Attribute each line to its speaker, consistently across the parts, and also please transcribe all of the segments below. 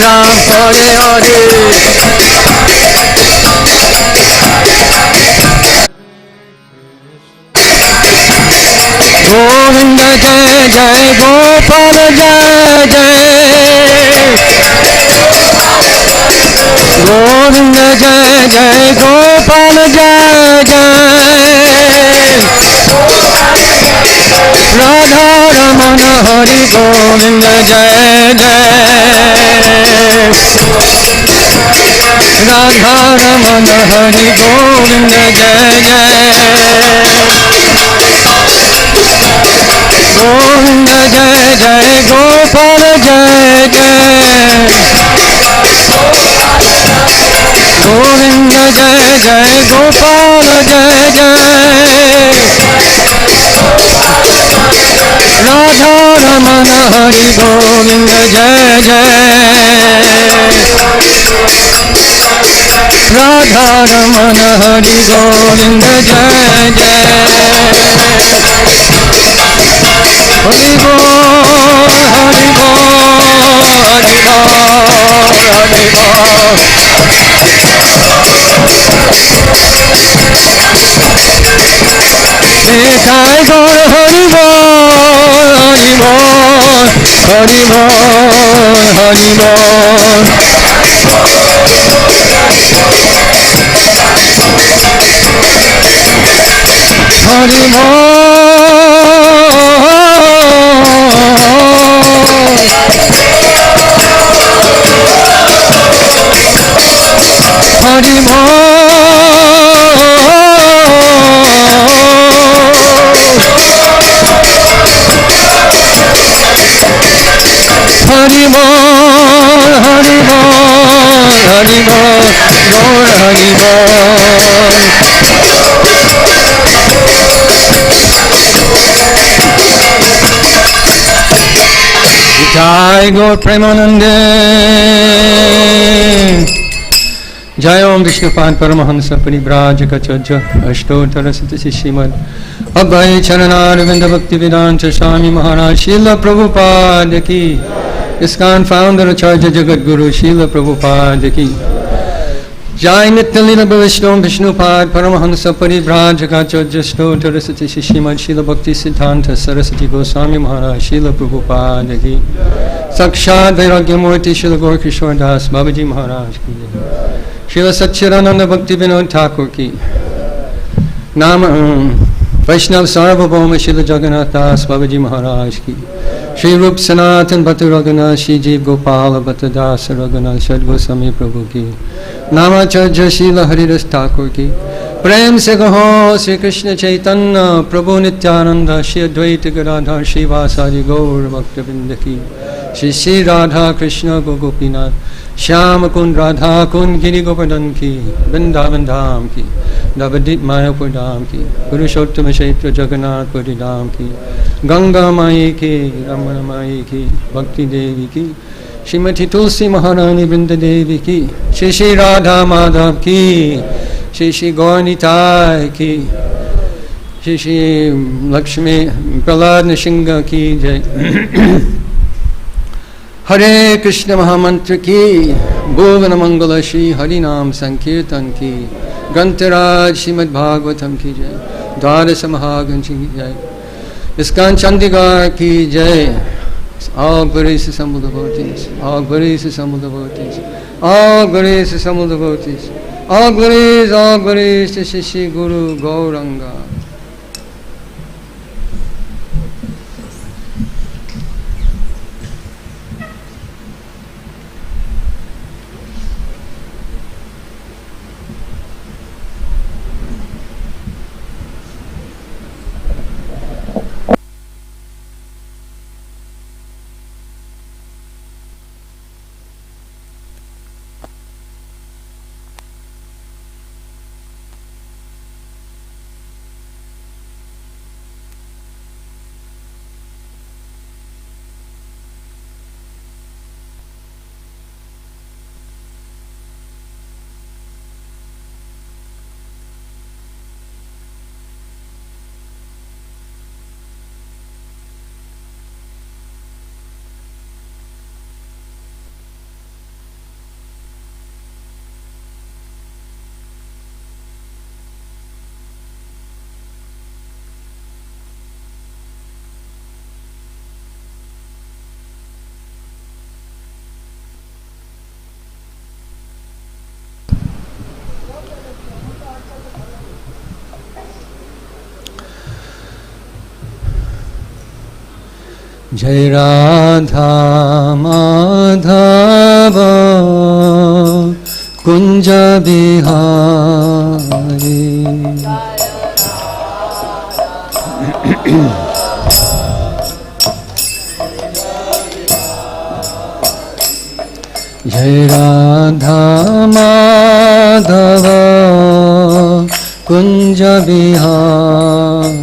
Speaker 1: Ram Hare Hare. Govinda Jai Jai Gopal Jai Jai. Govinda Jai Jai Gopal Jai Jai. Radha Ramana Hari Govinda Jai Jai. Radha Ramana Hari Govinda Jai Jai. Govinda Jai Jai Gopal Jai Jai. Govinda Jai Jai Gopal Jai Jai. Radha Ramana Hari Govinda Jai Jai. Radha Ramana Hari Govinda Jai Jai. Hari Bol, Hari Bol, Hari Bol, Hari Bol. Nitai Gaur Hari Bol, Hari Bol, Hari Bol, Hari Bol. Hari Hari Hari Bol, Hari Bol, Hari Bol, Gaur Hari Bol. Jai Gaur Premanande. Jai Om Vishnupad Paramahansa Parivrajakachaja Ashtottara Sati Srimad Abhay Charanarvinda Bhakti Vedanta Swami Maharaj Srila Prabhupada Ki. ISKCON founder Acharya Jagat Guru Srila Prabhupada Ki. Jai Nitya Vishnu Vishnupad Paramahansa Parivrajakachaja Ashtottara Sati Srimad Srila Bhakti Siddhanta Saraswati Goswami Maharaj Srila Prabhupada Ki. Sakshat Vairagyamurti Srila Gaur Kishore Das Babaji Maharaj Ki. Srila Satchidananda Bhakti Vinod Thakur Ki. Nama Vaishnava Sarvabhauma Srila Jagannath Das Babaji Maharaj Ki. Shri Rup Sanatan Bhata Raghunath Shri Jeev Gopala Bhata Das Raghunath Shad Goswami Prabhu Ki. Namacharya Srila Haridas Thakur Ki. Prem se kaho Sri Krishna Chaitanya Prabhu Nityananda Shri Advaita Gadadhar Shri Vasari Gaur Bhakta Ki. Shri Shri Radha Krishna Gopinath Shyam Kund Radha Kund Giri Govardhan Ki. Vrindavan Dham Ki. Navadip Mayapur Dham Ki. Purushottama Kshetra Jagannath Puri Dham Ki. Ganga Mai Ki. Ramana Mai Ki. Bhakti Devi Ki. Srimati Tulsi Maharani Vrinda Devi Ki. Shri Shri Radha Madhav Ki. Shri Shri Gaur Nitai Ki. Shri Shri Lakshmi Prahlad Nishinga Ki Jai. Hare Krishna Mahamantra Ki. Govana Mangala Shri Harinam Sankirtan Ki. Grantaraj Srimad-Bhagavatam Ki Jai. Dwadasa Mahaganchi Ki Jai. ISKCON Chandigarh Ki Jai. All glories assembled devotees. All glories assembled devotees. All glories assembled devotees. All glories to Shri Guru Gauranga. Jai Radha Madhava Kunja Bihari. Jai Radha Madhava Kunja Bihari.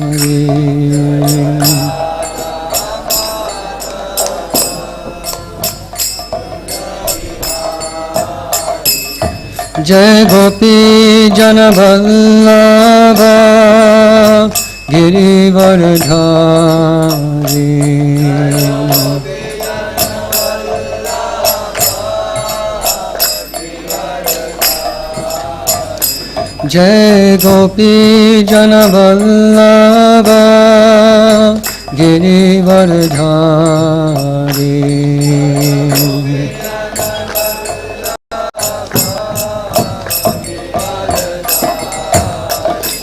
Speaker 1: Jai Gopi Jana Vallabha Girivardhari. Jai Gopi Jana Vallabha Girivardhari.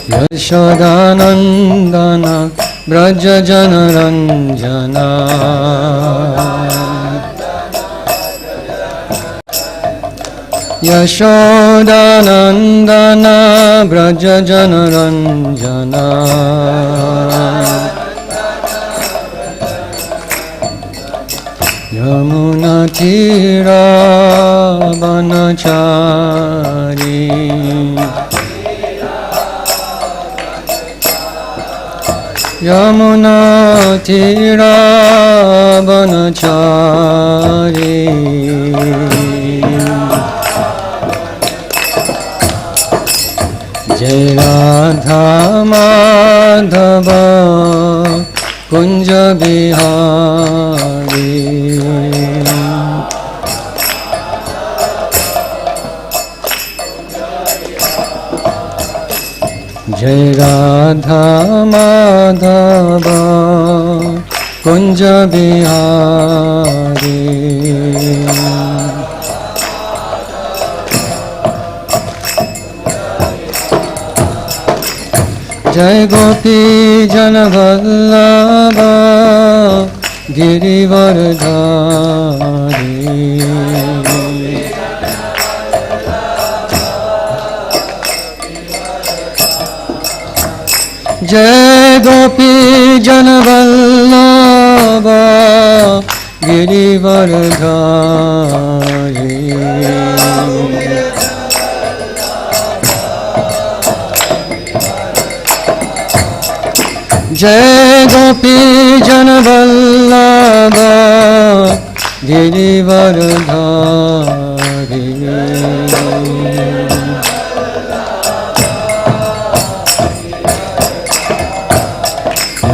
Speaker 1: Yashodanandana Braja Jana Ranjana. Yashodanandana Braja Jana Ranjana. Yamuna Tira Banachari. Yamuna Tira Banachari. Jai Radha Madhava Kunja Bihari. Jai Radha Madhava Kunja Bihari. Jai Gopi Jana Vallabha Girivardhari. Jai Gopi Jana Vallabha Girivardhari. Jai Gopi Jana Vallabha Girivardhari.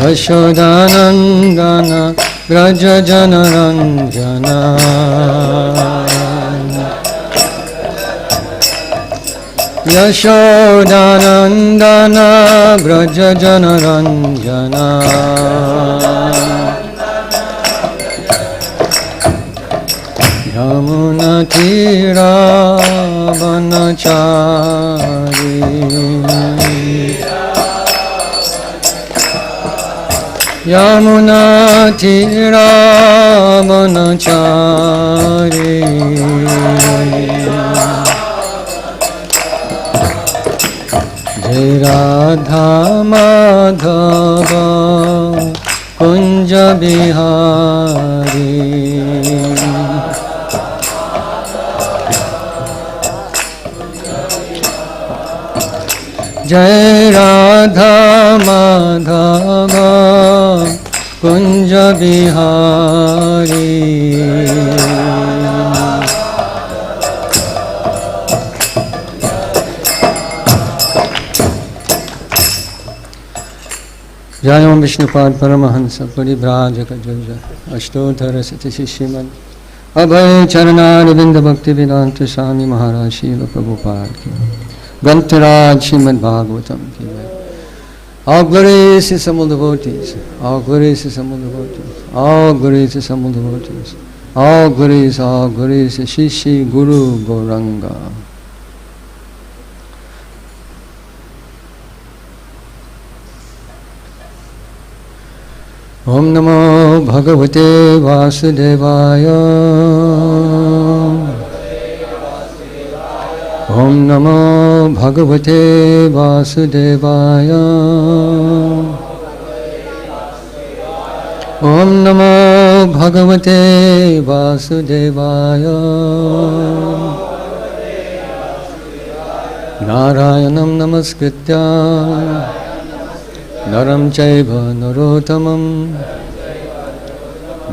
Speaker 1: Yashodanandana Braja Jana Ranjana. Yashodanandana Braja Jana Ranjana. Yamuna Tira Banachari. Yamuna Tira Banachari. Jai Radha Madhava Kunja Bihari. Jai Radha Madhava Kunja Bihari. Jayam Vishnupad Paramahansa Parivrajaka Jaja Ashtodhara Sati Srimad Abhay Charanaravinda Bhakti-Vedanta Swami Maharaj Srila Prabhupada ki Grantaraj Srimad-Bhagavatam ki all glories to some devotees, all glories to some devotees, all glories to some devotees, all glories to Shri Shri Guru Gauranga. Om Namo भगवते वासुदेवाय ओम नमो भगवते वासुदेवाय ओम नमो भगवते वासुदेवाय नारायणं नमस्कृत्य नरं चैव नरोत्तमं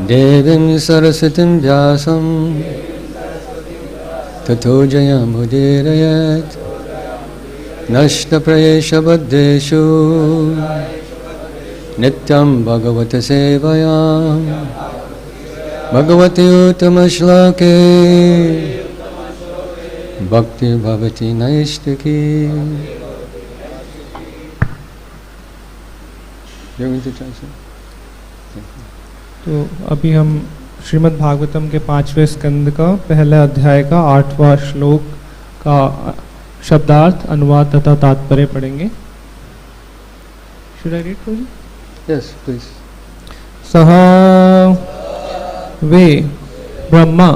Speaker 1: देवीं सरस्वतीं व्यासं ततो जयमुदीरयेत् नष्टप्रायेषु नित्यं भगवत सेवया भगवति उत्तमश्लोके भक्ति भवति नैष्टिकी।
Speaker 2: तो अभी हम श्रीमद् भागवतम के 5वें स्कंद का पहले अध्याय का 8वां श्लोक का शब्दार्थ, अनुवाद तथा तात्पर्य पढ़ेंगे। Should I read for you?
Speaker 1: Yes, please.
Speaker 2: सह वे ब्रह्मा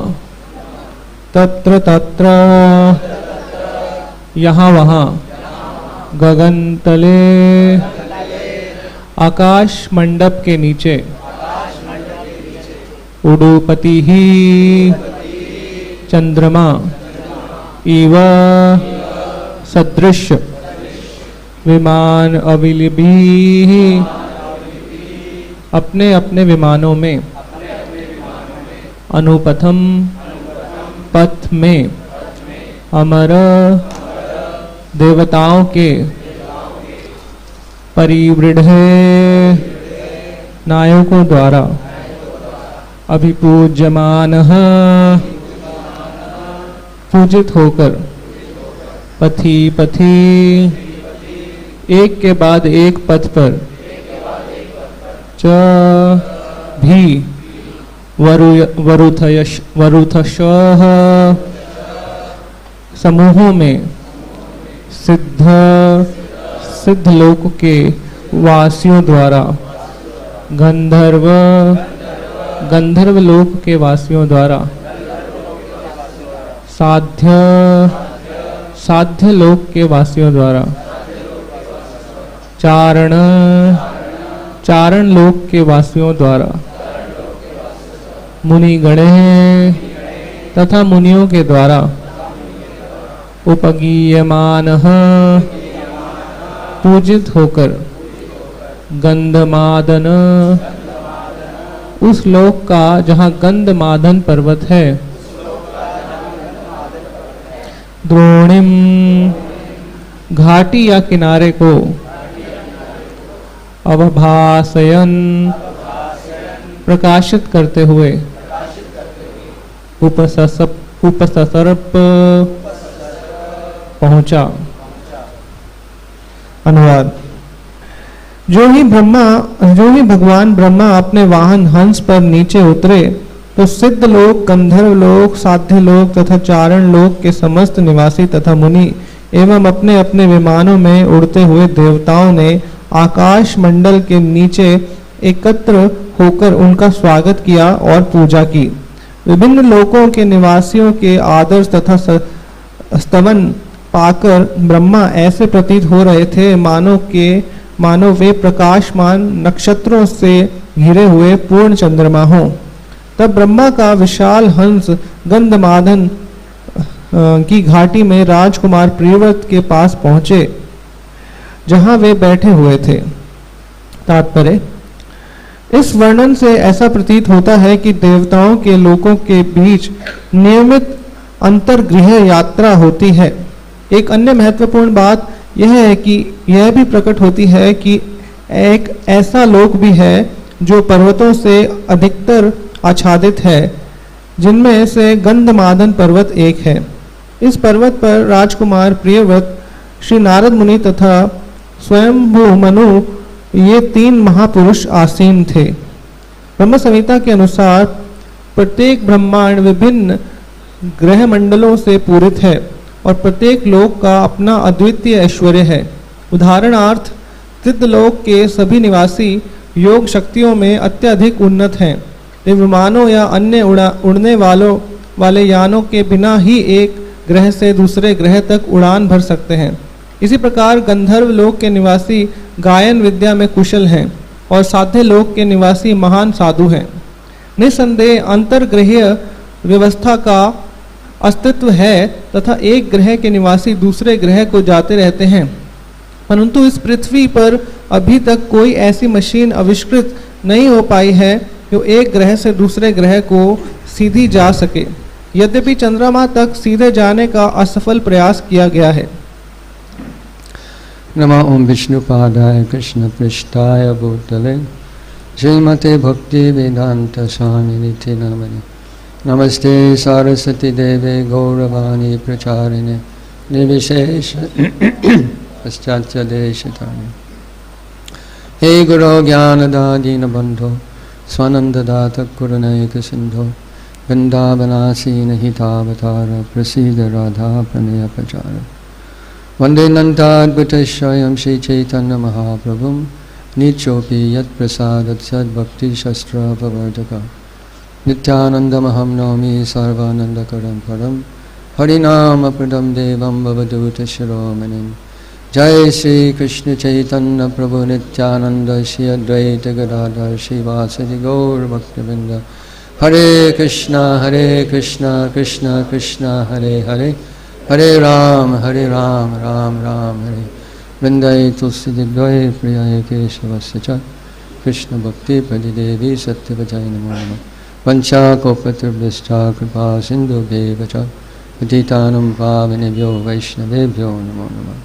Speaker 2: तत्र तत्र यहाँ वहाँ गगन तले आकाश मंडप के नीचे उडुपति ही चंद्रमा इव सदृश विमान अविलिभी अपने अपने विमानों में अनुपथम पथ में अमर देवताओं के परिवृढ़ नायकों द्वारा अभिपूज्यमान पूजित होकर पथि पथि एक के बाद एक पथ पर च भी वरुथशः समूहों में सिद्ध लोक के वासियों द्वारा गंधर्व लोक के वासियों द्वारा साध्य लोक के वासियों द्वारा चारण लोक के वासियों द्वारा मुनिगणे तथा मुनियों के द्वारा उपगीयमान पूजित होकर गंधमादन उस लोक का जहाँ गंधमादन पर्वत है द्रोणिम घाटी या किनारे को अवभासयन प्रकाशित करते हुए उपसर्प पहुंचा। अनुवाद। जो ही भगवान ब्रह्मा अपने वाहन हंस पर नीचे उतरे तो सिद्ध लोक, गंधर्व लोक, साध्य लोक तथा चारण लोक के समस्त निवासी तथा मुनि एवं अपने अपने विमानों में उड़ते हुए देवताओं ने आकाश मंडल के नीचे एकत्र होकर उनका स्वागत किया और पूजा की। विभिन्न लोकों के निवासियों के आदर तथा स्तवन पाकर ब्रह्मा ऐसे प्रतीत हो रहे थे मानो वे प्रकाशमान नक्षत्रों से घिरे हुए पूर्ण चंद्रमा हों। तब ब्रह्मा का विशाल हंस गंधमादन की घाटी में राजकुमार प्रियव्रत के पास पहुंचे जहां वे बैठे हुए थे। तात्पर्य। इस वर्णन से ऐसा प्रतीत होता है कि देवताओं के लोकों के बीच नियमित अंतर्गृह यात्रा होती है। एक अन्य महत्वपूर्ण बात यह है कि यह भी प्रकट होती है कि एक ऐसा लोक भी है जो पर्वतों से अधिकतर आच्छादित है, जिनमें से गंधमादन पर्वत एक है। इस पर्वत पर राजकुमार प्रियव्रत, श्री नारद मुनि तथा स्वयंभू मनु ये 3 महापुरुष आसीन थे। ब्रह्म संहिता के अनुसार प्रत्येक ब्रह्मांड विभिन्न ग्रह मंडलों से पूरित है और प्रत्येक लोक का अपना अद्वितीय ऐश्वर्य है। उदाहरणार्थ सिद्धलोक के सभी निवासी योग शक्तियों में अत्यधिक उन्नत हैं। वे विमानों या अन्य उड़ने वाले यानों के बिना ही एक ग्रह से दूसरे ग्रह तक उड़ान भर सकते हैं। इसी प्रकार गंधर्व लोक के निवासी गायन विद्या में कुशल हैं और साध्य लोक के निवासी महान साधु हैं। निसंदेह अंतर्ग्रहीय व्यवस्था का अस्तित्व है तथा एक ग्रह के निवासी दूसरे ग्रह को जाते रहते हैं, परंतु इस पृथ्वी पर अभी तक कोई ऐसी मशीन आविष्कृत नहीं हो पाई है जो एक ग्रह से दूसरे ग्रह को सीधी जा सके। यद्यपि चंद्रमा तक सीधे जाने का असफल प्रयास किया गया है।
Speaker 1: नमः ओम विष्णुपादाय कृष्ण पृष्ठाय भूतले श्रीमते भक्ति वेदांत स्वामिनिधि नामने नमस्ते सरस्वती देवे गौरवाणी प्रचारिणे निर्विशेष पश्चात्य देशतारिणे। हे गुरो ज्ञानदादीन बंधो स्वानंददात करुणैक सिंधो वृंदावनासीन हितावतार प्रसीद राधा प्रणय प्रचार। वंदे नन्दाद्भुतस्वयं श्री चैतन्य महाप्रभुं नित्योऽपि यत्प्रसादत् सद्भक्तिशस्त्रप्रवर्तकः। नित्यानन्दमहं नौमि सर्वानन्दकरं परं हरिनामप्रदं देवं भवदूतशिरोमणिं। जय श्री कृष्ण चैतन्य प्रभु नित्यानंद श्री अद्वैत गदाधर श्रीवासदि गौर भक्तवृंद। हरे कृष्णा कृष्णा कृष्णा हरे हरे, हरे राम राम राम हरे। वृंदाय तुलसीदेव्यै प्रियाय केशवस्य च कृष्ण भक्ति पदि देवी सत्यवचाय नमो नमः। वंशाकल्पतरुभ्यश्च कृपा सिन्धुभ्यैव च पतितानां पावनेभ्यो वैष्णवेभ्यो नमो नमः।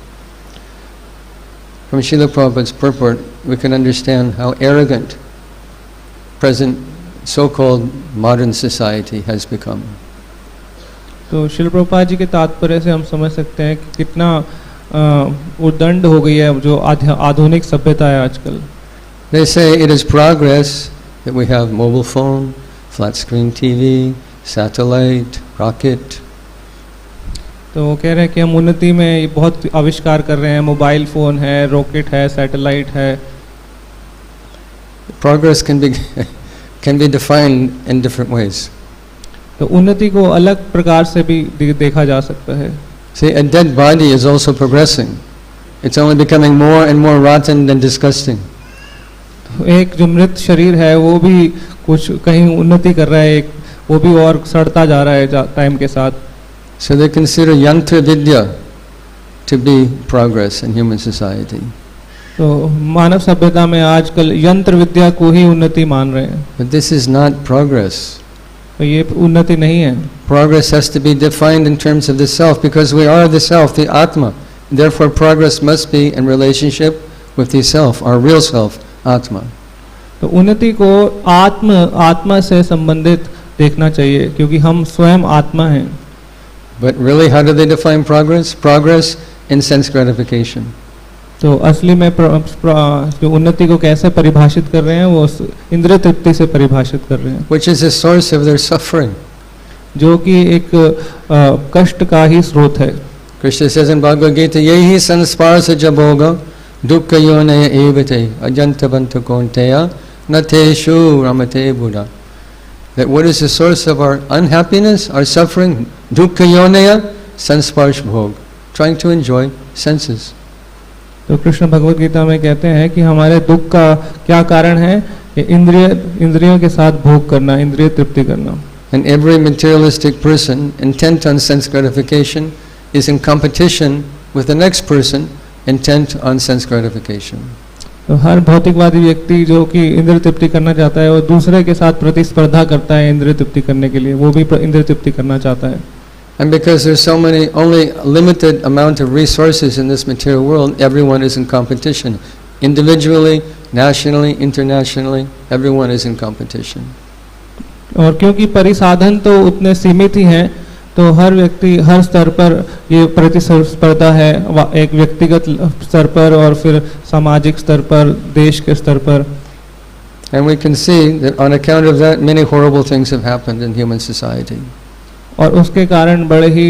Speaker 1: From Srila Prabhupada's purport, we can understand how arrogant present so-called modern society has become.
Speaker 2: तो श्रील प्रभुपाद जी के तात्पर्य से हम समझ सकते हैं कि कितना उद्दंड हो गई है जो आधुनिक सभ्यता है आजकल।
Speaker 1: They say it is progress that we have mobile phone, flat screen TV, satellite, rocket.
Speaker 2: तो वो कह रहे हैं कि हम उन्नति में बहुत आविष्कार कर रहे हैं, मोबाइल फोन है, रॉकेट है, सैटेलाइट है।
Speaker 1: Progress can be defined in different ways.
Speaker 2: तो उन्नति को अलग प्रकार से भी देखा जा सकता है।
Speaker 1: See, a dead body is also progressing. It's only becoming more and more rotten and disgusting.
Speaker 2: एक जो मृत शरीर है वो भी कुछ कहीं उन्नति कर रहा है, वो भी और सड़ता जा रहा है टाइम के साथ।
Speaker 1: So they consider yantra vidya to be progress in human society.
Speaker 2: तो मानव सभ्यता में आजकल यंत्र विद्या को ही उन्नति मान रहे हैं।
Speaker 1: But this is not progress.
Speaker 2: तो ये उन्नति नहीं है।
Speaker 1: Progress has to be defined in terms of the self, because we are the self, the Atma. Therefore progress must be in relationship with the self, our real self, Atma.
Speaker 2: तो उन्नति को आत्मा से संबंधित देखना चाहिए, क्योंकि हम स्वयं आत्मा हैं।
Speaker 1: But really, how do they define progress? Progress in sense gratification.
Speaker 2: तो असली में जो उन्नति को कैसे परिभाषित कर रहे हैं, वो इंद्रिय तृप्ति से परिभाषित कर रहे हैं,
Speaker 1: which is the source of their suffering.
Speaker 2: जो कि एक कष्ट का ही स्रोत है।
Speaker 1: Krishna says in Bhagavad-gita, yehi sansparsa jabhoga dukkha yonaya evate ajantavanta konteya nateshu ramate buddha. That what is the source of our unhappiness, our suffering? Dukkha yonaya sansparsh bhog, trying to enjoy senses.
Speaker 2: तो कृष्ण भगवद गीता में कहते हैं कि हमारे दुख का क्या कारण है? इंद्रियों के साथ भोग करना, इंद्रिय तृप्ति करना।
Speaker 1: And every materialistic person intent on sense gratification is in competition with the next person intent on sense gratification.
Speaker 2: तो हर भौतिकवादी व्यक्ति जो कि इंद्रिय तृप्ति करना चाहता है, वो दूसरे के साथ प्रतिस्पर्धा करता है इंद्रिय तृप्ति करने के लिए, वो भी इंद्रिय तृप्ति करना चाहता है।
Speaker 1: And because there's so many, only limited amount of resources in this material world, everyone is in competition. Individually, nationally, internationally, everyone is in competition.
Speaker 2: और क्योंकि परिसाधन तो उतने सीमित ही हैं, तो हर व्यक्ति हर स्तर पर ये प्रतिस्पर्धा है, एक व्यक्तिगत स्तर पर और फिर सामाजिक स्तर पर, देश के स्तर पर।
Speaker 1: And we can see that on account of that, many horrible things have happened in human society.
Speaker 2: और उसके कारण बड़े ही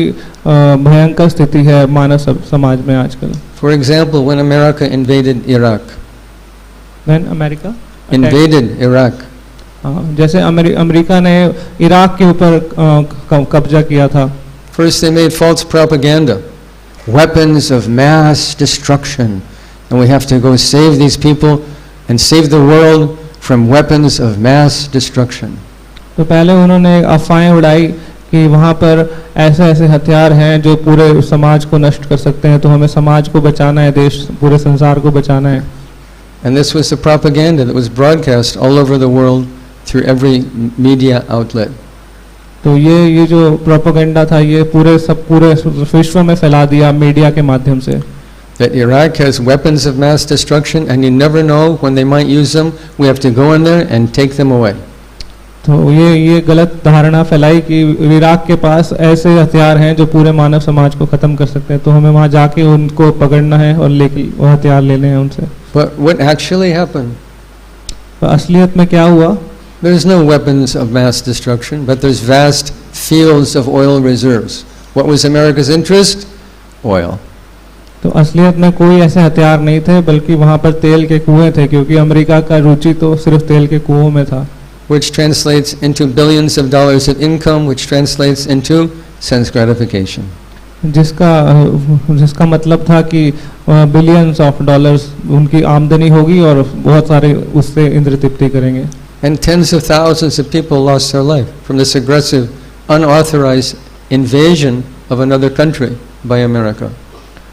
Speaker 2: भयंकर स्थिति है मानव समाज में आजकल।
Speaker 1: For example, when America invaded Iraq.
Speaker 2: When America?
Speaker 1: invaded Iraq.
Speaker 2: जैसे अमेरिका ने इराक के ऊपर कब्जा किया था.
Speaker 1: First they made false propaganda, weapons of mass destruction, and we have to go save these people and save the world from weapons of mass destruction.
Speaker 2: तो पहले उन्होंने अफवाहें उड़ाई कि वहाँ पर ऐसे ऐसे हथियार हैं जो पूरे समाज को नष्ट कर सकते हैं, तो हमें समाज को बचाना है, देश पूरे संसार को बचाना है.
Speaker 1: And this was the propaganda that was broadcast all over the world through every media outlet.
Speaker 2: तो ये जो प्रोपेगेंडा था ये पूरे विश्व में फैला दिया मीडिया के माध्यम से.
Speaker 1: That Iraq has weapons of mass destruction and you never know when they might use them. We have to go in there and take them away.
Speaker 2: तो ये गलत धारणा फैलाई कि इराक के पास ऐसे हथियार हैं जो पूरे मानव समाज को खत्म कर सकते हैं, तो हमें वहाँ जाके उनको पकड़ना है और लेके वो हथियार लेने हैं उनसे.
Speaker 1: But what actually happened?
Speaker 2: तो असलियत में क्या हुआ?
Speaker 1: There's no weapons of mass destruction, but there's vast fields of oil reserves. What was America's interest? Oil.
Speaker 2: तो असलियत में कोई ऐसे हथियार नहीं थे, बल्कि वहाँ पर तेल के कुएं थे, क्योंकि अमेरिका का रुचि तो सिर्फ तेल के कुओं में था.
Speaker 1: Which translates into billions of dollars of income, which translates into sense gratification.
Speaker 2: जिसका मतलब था कि बिलियंस ऑफ डॉलर्स उनकी आमदनी होगी और बहुत सारे उससे इंद्र तृप्ति करेंगे.
Speaker 1: And tens of thousands of people lost their life from this aggressive, unauthorized invasion of another country by America.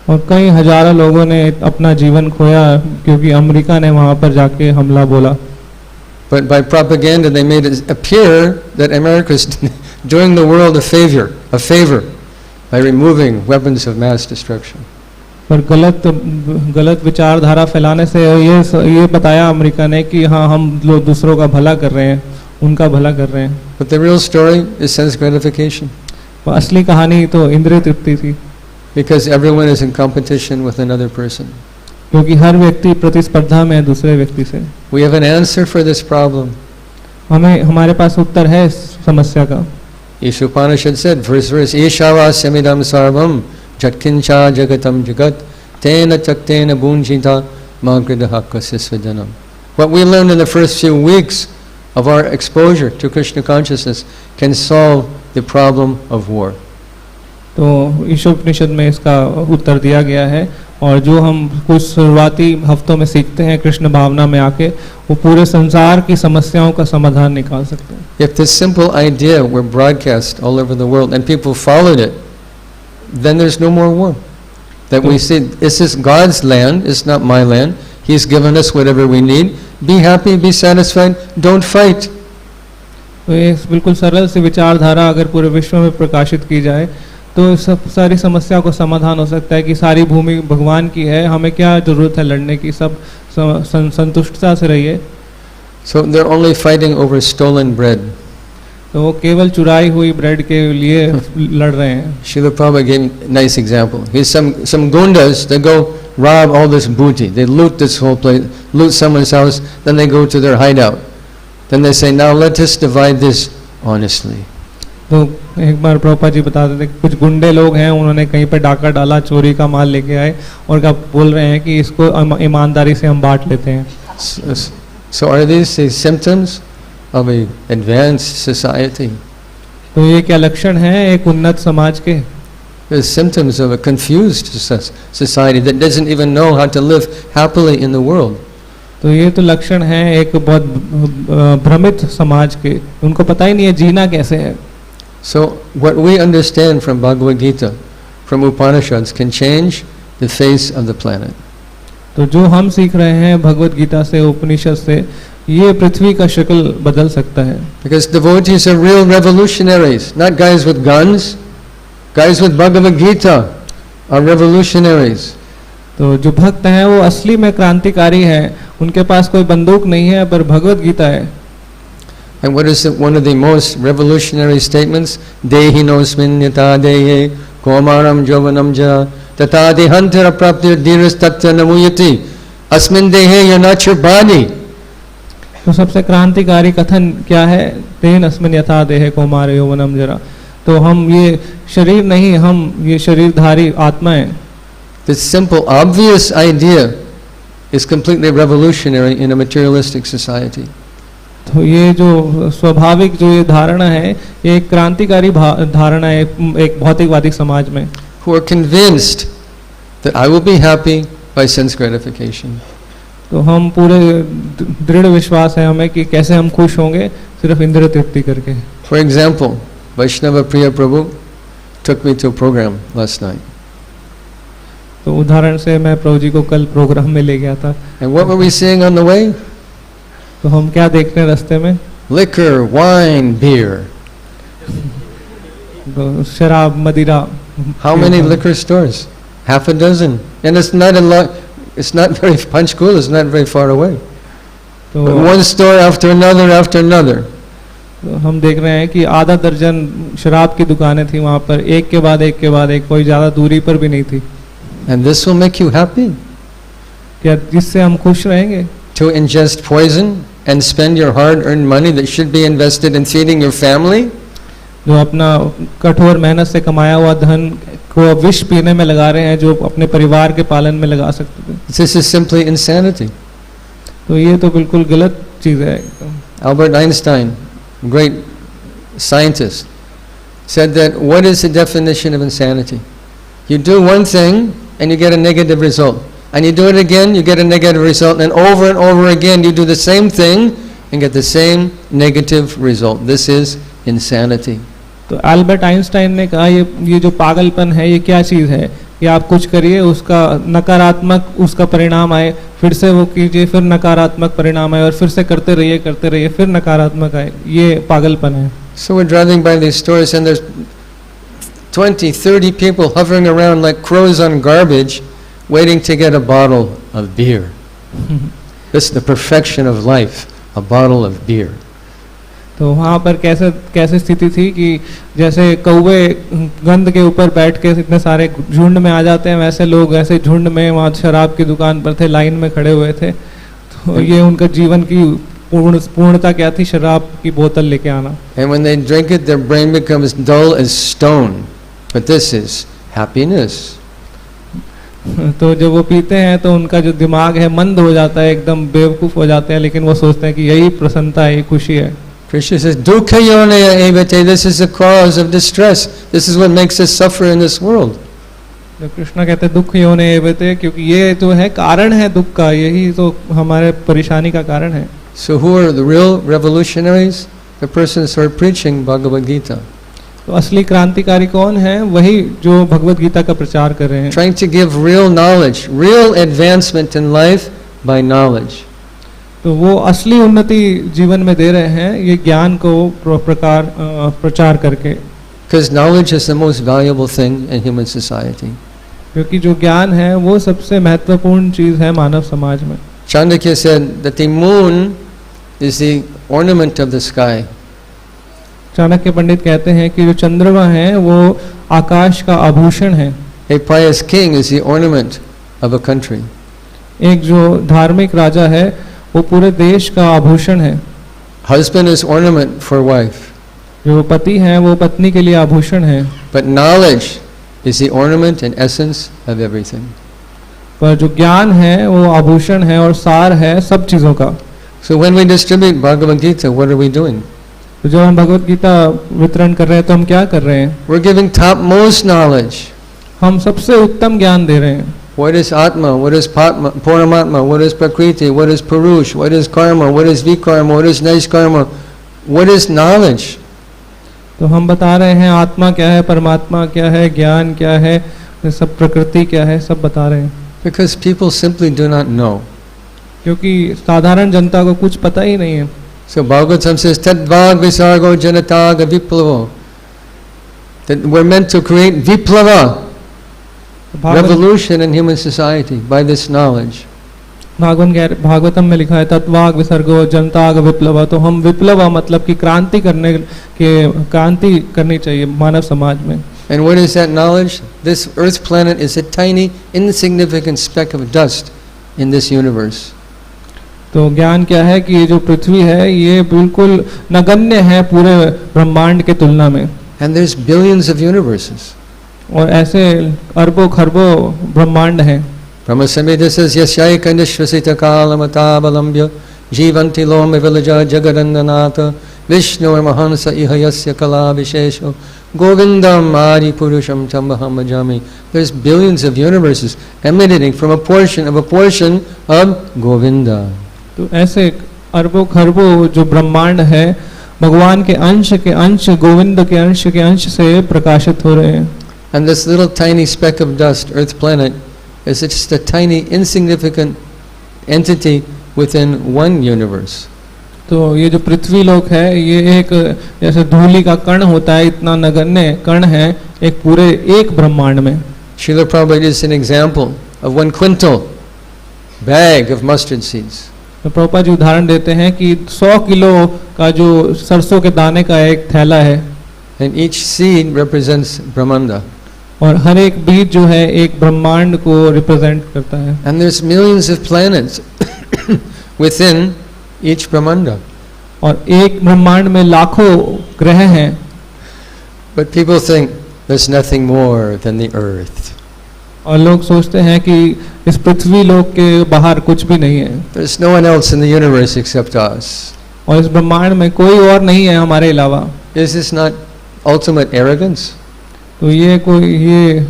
Speaker 2: और कई हजारों लोगों ने अपना जीवन खोया क्योंकि अमेरिका ने वहाँ पर जाके हमला बोला.
Speaker 1: But by propaganda they made it appear that America is doing the world a favor by removing weapons of mass destruction.
Speaker 2: पर गलत विचारधारा फैलाने से ये बताया अमेरिका ने कि हाँ हम लोग दूसरों का भला कर रहे हैं, उनका भला कर रहे हैं.
Speaker 1: But the real story is sense gratification.
Speaker 2: असली कहानी तो इंद्रिय तृप्ति थी.
Speaker 1: Because everyone is in competition with another person.
Speaker 2: क्योंकि हर व्यक्ति प्रतिस्पर्धा में है दूसरे व्यक्ति से.
Speaker 1: We have an answer for this problem.
Speaker 2: हमारे पास उत्तर है इस समस्या का.
Speaker 1: Isha Upanishad said, verse, Ishava samidam sarvam jatkincha jagatam jagat tena chaktena bunjita magridahakka sisvajanam. What we learned in the first few weeks of our exposure to Krishna consciousness can solve the problem of war.
Speaker 2: तो ईशोपनिषद में इसका उत्तर दिया गया है, और जो हम कुछ शुरुआती हफ्तों में सीखते हैं कृष्ण भावना में आके, वो पूरे संसार की समस्याओं का समाधान निकाल सकते हैं.
Speaker 1: If this simple idea were broadcast all over the world and people followed it, then there's no more war. That we see, this is God's land, it's not my land. He's given us whatever we need. Be happy, be satisfied, don't fight.
Speaker 2: तो ये बिल्कुल सरल सी विचारधारा अगर पूरे विश्व में प्रकाशित की जाए तो सब सारी समस्या को समाधान हो सकता है कि सारी भूमि भगवान की है, हमें क्या जरूरत है लड़ने की, सब संतुष्टता से रहिए.
Speaker 1: So they're only fighting over stolen bread.
Speaker 2: तो वो केवल चुराई हुई ब्रेड के लिए लड़ रहे हैं.
Speaker 1: Srila Prabhupada gave a nice example. He's some gundas, they go rob all this booty. They loot this whole place, loot someone's house, then they go to their hideout. Then they say, now let us divide this honestly.
Speaker 2: तो एक बार प्रभुपाद जी बताते थे कुछ गुंडे लोग हैं, उन्होंने कहीं पर डाका डाला, चोरी का माल लेके आए और क्या बोल रहे हैं कि इसको ईमानदारी से हम बांट लेते हैं.
Speaker 1: So are these the symptoms of a advanced society?
Speaker 2: तो ये क्या लक्षण हैं एक उन्नत समाज के?
Speaker 1: The symptoms of a confused society that doesn't even know how to live happily in the world.
Speaker 2: तो ये तो लक्षण हैं एक बहुत भ्रमित समाज के, उनको पता ही नहीं है जीना कैसे है.
Speaker 1: So what we understand from Bhagavad-gita, from Upanishads, can change the face of the planet.
Speaker 2: तो जो हम सीख रहे हैं भगवद गीता से, उपनिषद से, ये पृथ्वी का शक्ल बदल सकता है.
Speaker 1: Because devotees are real revolutionaries, not guys with guns. Guys with Bhagavad-gita are revolutionaries.
Speaker 2: तो जो भक्त हैं वो असली में क्रांतिकारी हैं, उनके पास कोई बंदूक नहीं है पर भगवद गीता है.
Speaker 1: And what is one of the most revolutionary statements? Dehi nosmin yata dehe komaram jovanam ja tata dehantara praptir dhiras tattva namuyati asmin dehe, you're not your body.
Speaker 2: तो सबसे क्रांतिकारी कथन क्या है? तेन अस्मिन यथा देहे कौमार यौवनम जरा. तो हम ये शरीर नहीं, हम ये शरीरधारी आत्मा है.
Speaker 1: This simple obvious idea is completely revolutionary in a materialistic society.
Speaker 2: तो ये जो स्वाभाविक जो ये धारणा है, ये एक क्रांतिकारी धारणा है एक भौतिकवादी समाज में.
Speaker 1: Who are convinced that I will be happy by sense gratification.
Speaker 2: तो हम पूरे दृढ़ विश्वास है हमें कि कैसे हम खुश होंगे सिर्फ इंद्रिय तृप्ति करके.
Speaker 1: For example, Vaishnava Priya Prabhu took me to a program last night.
Speaker 2: तो उदाहरण से मैं प्रभु जी को कल प्रोग्राम में ले गया था.
Speaker 1: And what were we seeing on the way?
Speaker 2: तो हम क्या देखते हैं रास्ते में?
Speaker 1: Liquor, wine, beer.
Speaker 2: तो शराब, मदिरा.
Speaker 1: How many liquor stores? Half a dozen. And it's not a lot. It's not very Panchkula. It's not very far away.
Speaker 2: तो
Speaker 1: But one store after another after another.
Speaker 2: तो हम देख रहे हैं कि आधा दर्जन शराब की दुकानें थी वहाँ पर, एक के बाद एक के बाद एक, कोई ज़्यादा दूरी पर भी नहीं थी.
Speaker 1: And this will make you happy?
Speaker 2: क्या जिससे हम खुश रहेंगे?
Speaker 1: To ingest poison and spend your hard-earned money that should be invested in feeding your family?
Speaker 2: जो अपना कठोर मेहनत से कमाया हुआ धन को विष पीने में लगा रहे हैं, जो अपने परिवार के पालन में लगा सकते थे.
Speaker 1: This is simply insanity.
Speaker 2: तो ये तो बिल्कुल गलत चीज़ है.
Speaker 1: Albert Einstein, great scientist, said that what is the definition of insanity? You do one thing and you get a negative result, and you do it again, you get a negative result, and over again you do the same thing and get the same negative result. This is insanity.
Speaker 2: तो Albert Einstein ने कहा ये जो पागलपन है ये क्या चीज़ है कि आप कुछ करिए, उसका नकारात्मक उसका परिणाम आए, फिर से वो कीजिए, फिर नकारात्मक परिणाम आए, और फिर से करते रहिए, फिर नकारात्मक आए. ये पागलपन है.
Speaker 1: So we're driving by these stores and there's 20, 30 people hovering around like crows on garbage waiting to get a bottle of beer. This is the perfection of life, a bottle of beer.
Speaker 2: तो वहाँ पर कैसे स्थिति थी कि जैसे कौवे गंद के ऊपर बैठ के इतने सारे झुंड में आ जाते हैं, वैसे लोग ऐसे झुंड में वहाँ शराब की दुकान पर थे, लाइन में खड़े हुए थे. तो ये उनका जीवन की पूर्णता क्या थी? शराब की बोतल लेके आना.
Speaker 1: And when they drink it, their brain becomes dull as stone. But this is happiness.
Speaker 2: तो जब वो पीते हैं तो उनका जो दिमाग है मंद हो जाता है, एकदम बेवकूफ हो जाते हैं, लेकिन वो सोचते हैं कि यही प्रसन्नता है, यही खुशी है.
Speaker 1: Krishna says, Dukkha yonaya evate, this is the cause of distress. This is what makes us suffer in this world.
Speaker 2: तो कृष्णा कहते हैं दुख योने एवते, क्योंकि ये जो है कारण है दुख का, यही तो हमारे परेशानी का कारण है.
Speaker 1: So who are the real revolutionaries? The persons who are preaching Bhagavad-gita.
Speaker 2: तो असली क्रांतिकारी कौन है? वही जो भगवत गीता का प्रचार कर रहे हैं.
Speaker 1: Trying to give real knowledge, real advancement in life by knowledge.
Speaker 2: तो वो असली उन्नति जीवन में दे रहे हैं ये ज्ञान को प्रचार करके.
Speaker 1: Because knowledge is the most valuable thing in human society.
Speaker 2: क्योंकि जो ज्ञान है वो सबसे महत्वपूर्ण चीज है मानव समाज में.
Speaker 1: Chandakya said that the moon is the ornament of the sky.
Speaker 2: Chanakya पंडित कहते हैं कि जो चंद्रमा है वो आकाश का आभूषण है.
Speaker 1: A pious king is the ornament of a country.
Speaker 2: एक जो धार्मिक राजा है वो पूरे देश का आभूषण है.
Speaker 1: Husband is ornament for wife.
Speaker 2: जो पति है वो पत्नी के लिए आभूषण है.
Speaker 1: But knowledge is the ornament and essence of everything.
Speaker 2: पर जो ज्ञान है वो आभूषण है और सार है सब चीजों का.
Speaker 1: So when we distribute Bhagavad-gita, what are we doing?
Speaker 2: तो जब हम भगवत गीता वितरण कर रहे हैं तो हम क्या कर रहे हैं?
Speaker 1: We're giving topmost knowledge.
Speaker 2: हम सबसे उत्तम ज्ञान दे रहे हैं.
Speaker 1: What is Atma? What is Paramatma? What is Prakriti? What is Purush? What is Karma? What is Vikarma? What is Naishkarma? What is knowledge?
Speaker 2: तो हम बता रहे हैं आत्मा क्या है, परमात्मा क्या है, ज्ञान क्या है, सब प्रकृति क्या है, सब बता रहे हैं.
Speaker 1: Because people simply do not know.
Speaker 2: क्योंकि साधारण जनता को कुछ पता ही नहीं है.
Speaker 1: So Bhagavatam says, Tadvag Visargo Janataga Viplavo. That we're meant to create Viplava, revolution in human society by this knowledge.
Speaker 2: Bhagavatam में लिखा है तत्वाग विसर्गो जनताग विप्लव. तो हम विप्लव मतलब कि क्रांति करनी चाहिए मानव समाज में.
Speaker 1: And what is that knowledge? This earth planet is a tiny, insignificant speck of dust in this universe.
Speaker 2: तो ज्ञान क्या है कि ये जो पृथ्वी है ये बिल्कुल नगण्य है पूरे ब्रह्मांड के तुलना में.
Speaker 1: And there's billions of universes.
Speaker 2: और ऐसे अरबों खरबों ब्रह्मांड हैं.
Speaker 1: Brahma Samhita says, Yasyaika nishvasita kalamatabalambya jivanti loma vilaja jagadandanata Vishnu mahansa ihayasya kala vishesho Govindam adi purusham tambaham bhajami. There's billions of universes emanating from a portion of Govinda.
Speaker 2: तो ऐसे अरबों खरबों जो ब्रह्मांड है भगवान के अंश गोविंद के अंश से प्रकाशित हो रहे हैं.
Speaker 1: And this little tiny speck of dust, Earth planet, is just a tiny insignificant entity within one universe.
Speaker 2: तो ये जो पृथ्वी लोक है ये एक जैसे धूली का कण होता है, इतना नगण्य कण है एक ब्रह्मांड में.
Speaker 1: Srila Prabhupada is an example of 1 quintal bag of mustard seeds.
Speaker 2: तो प्रभुपाद जी उदाहरण देते हैं कि 100 किलो का जो सरसों के दाने का एक थैला है.
Speaker 1: And each seed represents Brahmanda.
Speaker 2: और हर एक बीज जो है एक ब्रह्मांड को रिप्रेजेंट करता है.
Speaker 1: And there's millions of planets within each Brahmanda.
Speaker 2: और एक ब्रह्मांड में लाखों ग्रह हैं.
Speaker 1: But people think there's nothing more than the earth.
Speaker 2: और लोग सोचते हैं कि इस पृथ्वी लोक के बाहर कुछ भी नहीं है.
Speaker 1: There's no one else in the universe except us.
Speaker 2: और इस ब्रह्मांड में कोई और नहीं है हमारे अलावा.
Speaker 1: Is this not ultimate arrogance?
Speaker 2: तो ये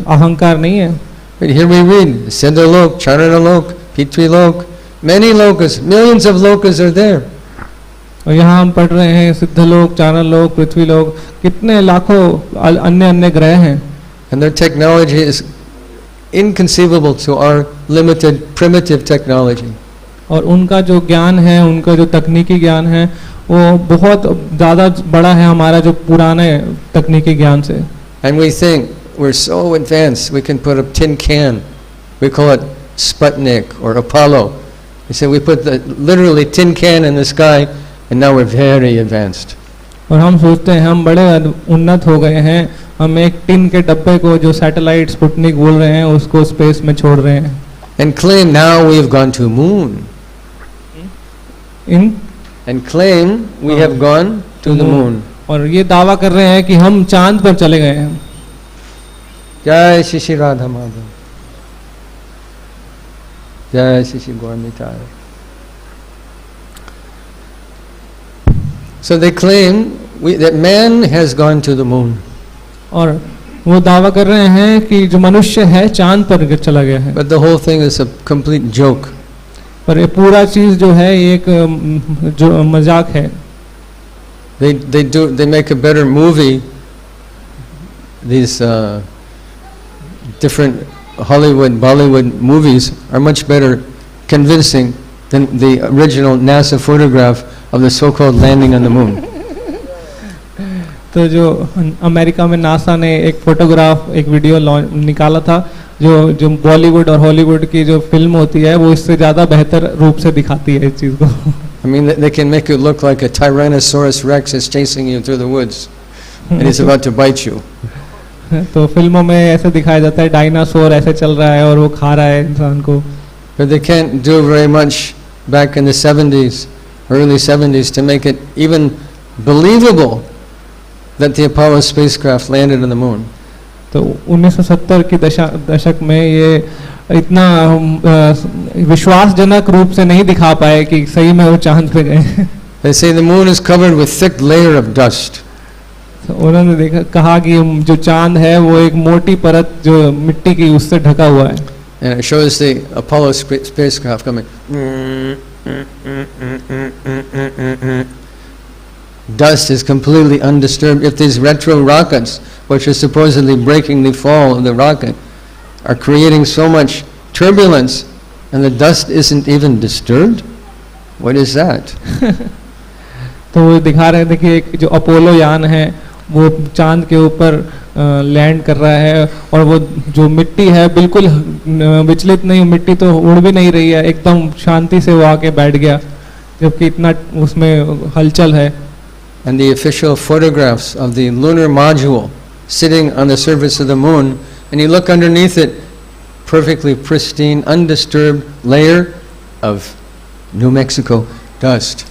Speaker 2: अहंकार नहीं है.
Speaker 1: But here we read Siddhalok, Charanalok, Pitrilok, many lokas, millions of lokas are there.
Speaker 2: और यहाँ हम पढ़ रहे हैं सिद्धलोक, चारणलोक, पृथ्वीलोक, कितने लाखों अन्य ग्रह हैं.
Speaker 1: And their technology is inconceivable to our limited primitive technology.
Speaker 2: और उनका जो ज्ञान है, उनका जो तकनीकी ज्ञान है, वो बहुत ज़्यादा बड़ा है हमारा जो पुराने तकनीकी ज्ञान से.
Speaker 1: And we think we're so advanced, we can put a tin can, we call it Sputnik or Apollo. We say we put the literally tin can in the sky, and now we're very advanced.
Speaker 2: और हम सोचते हैं हम बड़े उन्नत हो गए हैं, हम एक टिन के डब्बे को जो सैटेलाइट स्पुतनिक बोल रहे हैं उसको स्पेस में छोड़ रहे हैं.
Speaker 1: And claim now we have gone to moon. And claim we have gone to the moon.
Speaker 2: और ये दावा कर रहे हैं कि हम चांद पर चले गए हैं.
Speaker 1: जय श्री श्री राधा माधव, जय Shri Shri Gaur Nitai. So they claim that man has gone to the moon.
Speaker 2: और वो दावा कर रहे हैं कि जो मनुष्य है चांद पर चला गया है.
Speaker 1: But the whole thing is a complete joke.
Speaker 2: पर ये पूरा चीज जो है एक जो मजाक है.
Speaker 1: They make a better movie. These different Hollywood, Bollywood movies are much better convincing than the original NASA photograph of the so-called landing on the moon.
Speaker 2: तो जो अमेरिका में नासा ने एक फोटोग्राफ, एक वीडियो निकाला था जो बॉलीवुड और हॉलीवुड की जो फिल्म होती है वो इससे ज़्यादा बेहतर रूप से दिखाती है इस चीज़ को.
Speaker 1: I mean, they can make it look like a Tyrannosaurus Rex is chasing you through the woods and he's about to bite you.
Speaker 2: तो फिल्मों में ऐसे दिखाया जाता है डायनासोर ऐसे चल रहा है और वो खा रहा है इंसान को.
Speaker 1: But they can't do very much back in the 70s, early 70s to make it even believable that the Apollo spacecraft landed on the moon.
Speaker 2: तो 1970 के दशक में ये इतना विश्वासजनक रूप से नहीं दिखा पाए कि सही में वो चांद पे गए.
Speaker 1: They say the moon is covered with thick layer of dust.
Speaker 2: तो उन्होंने कहा कि जो चांद है वो एक मोटी परत जो मिट्टी की उससे ढका हुआ है.
Speaker 1: And it shows the Apollo spacecraft coming. Dust is completely undisturbed. If these retro rockets, which are supposedly breaking the fall of the rocket, are creating so much turbulence, and the dust isn't even disturbed, what is that?
Speaker 2: तो वो दिखा रहे थे कि एक जो Apollo यान है वो चांद के ऊपर लैंड कर रहा है और वो जो मिट्टी है बिल्कुल विचलित नहीं, मिट्टी तो उड़ भी नहीं रही है, एकदम शांति से वो आके बैठ गया जबकि इतना उसमें हलचल है.
Speaker 1: And the official photographs of the lunar module sitting on the surface of the moon, and you look underneath it, perfectly pristine, undisturbed layer of New Mexico dust.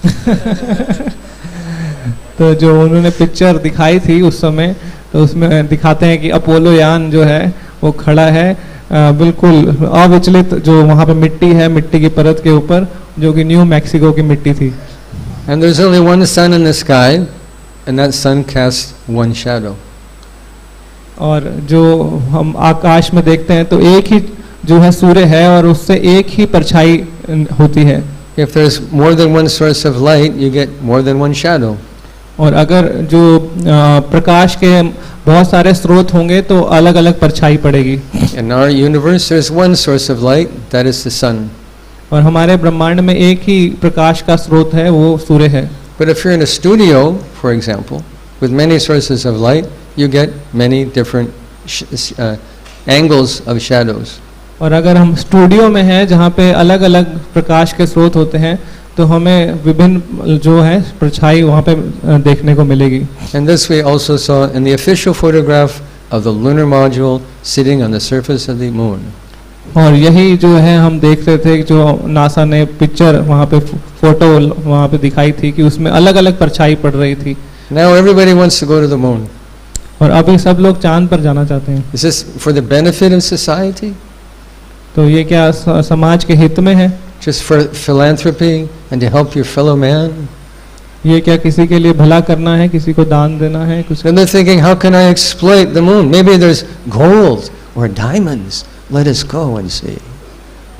Speaker 2: तो जो उन्होंने पिक्चर दिखाई थी उस समय तो उसमें दिखाते हैं कि अपोलो यान जो है वो खड़ा है बिल्कुल अविचलित जो वहाँ पे मिट्टी है, मिट्टी की परत के ऊपर, जो कि न्यू मैक्सिको की मिट्टी थी।
Speaker 1: And there's only one sun in the sky, and that sun casts one shadow.
Speaker 2: और जो हम आकाश में देखते हैं तो एक ही जो है सूर्य है और उससे एक ही परछाई होती है।
Speaker 1: If there's more than one source of light, you get more than one shadow.
Speaker 2: और अगर जो प्रकाश के बहुत सारे स्रोत होंगे तो अलग अलग परछाई पड़ेगी।
Speaker 1: In our universe, there's one source of light, that is the sun.
Speaker 2: और हमारे ब्रह्मांड में एक ही प्रकाश का स्रोत है, वो सूर्य है।
Speaker 1: But if you're in a studio, for example, with many sources of light, you get many different angles of shadows.
Speaker 2: और अगर हम स्टूडियो में हैं जहाँ पे अलग अलग प्रकाश के स्रोत होते हैं तो हमें विभिन्न जो है परछाई वहाँ पे देखने को मिलेगी।
Speaker 1: And this we also saw in the official photograph of the lunar module sitting on the surface of the moon.
Speaker 2: और यही जो है हम देख रहे थे जो नासा ने पिक्चर वहाँ पे फोटो वहाँ पे दिखाई थी कि उसमें अलग अलग परछाई पड़ रही थी।
Speaker 1: Now everybody wants to go to the moon.
Speaker 2: और अभी सब लोग चांद पर जाना चाहते हैं।
Speaker 1: Is this for the benefit of society?
Speaker 2: तो ये क्या समाज के हित में है?
Speaker 1: Just for philanthropy and to help your fellow man?
Speaker 2: ये क्या किसी के लिए भला करना है, किसी को दान देना है कुछ?
Speaker 1: And they're thinking, how can I exploit the moon? Maybe there's gold or diamonds. Let us go and see.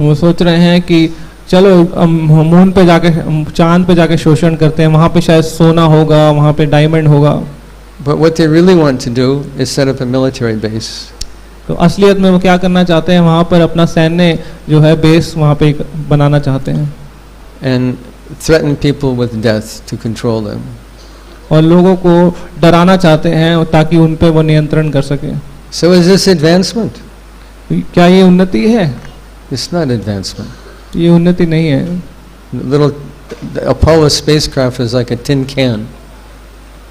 Speaker 2: वो सोच रहे हैं कि चलो मून पे जाके चांद पे जाके शोषण करते हैं, वहाँ पे शायद सोना होगा, वहाँ पे डायमंड होगा।
Speaker 1: But what they really want to do is set up a military base.
Speaker 2: तो असलियत में वो क्या करना चाहते हैं, वहाँ पर अपना सैन्य जो है बेस वहाँ पे बनाना चाहते हैं।
Speaker 1: And threaten people with death to control them.
Speaker 2: और लोगों को डराना चाहते हैं ताकि उन पे वो नियंत्रण कर सके।
Speaker 1: So is this advancement?
Speaker 2: क्या ये उन्नति है?
Speaker 1: It's not advancement.
Speaker 2: ये उन्नति नहीं है।
Speaker 1: The Apollo spacecraft is like a tin can.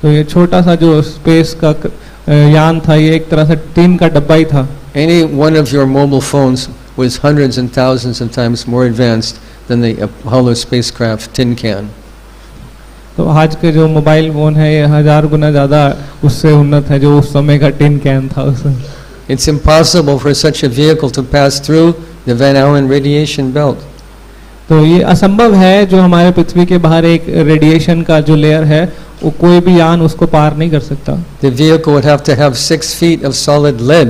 Speaker 2: तो ये छोटा सा जो स्पेस का यान था, ये एक तरह से टीन का डब्बा ही था।
Speaker 1: Any one of your mobile phones was hundreds and thousands of times more advanced than the Apollo spacecraft tin can.
Speaker 2: तो आज के जो मोबाइल फोन है ये 1000 गुना ज़्यादा उससे उन्नत है जो उस समय का टिन कैन था उसमें।
Speaker 1: It's impossible for such a vehicle to pass through the Van Allen radiation belt.
Speaker 2: तो ये असंभव है जो हमारे पृथ्वी के बाहर एक रेडिएशन का जो लेयर है वो कोई भी यान उसको पार नहीं कर सकता।
Speaker 1: The vehicle would have to have 6 feet of solid lead.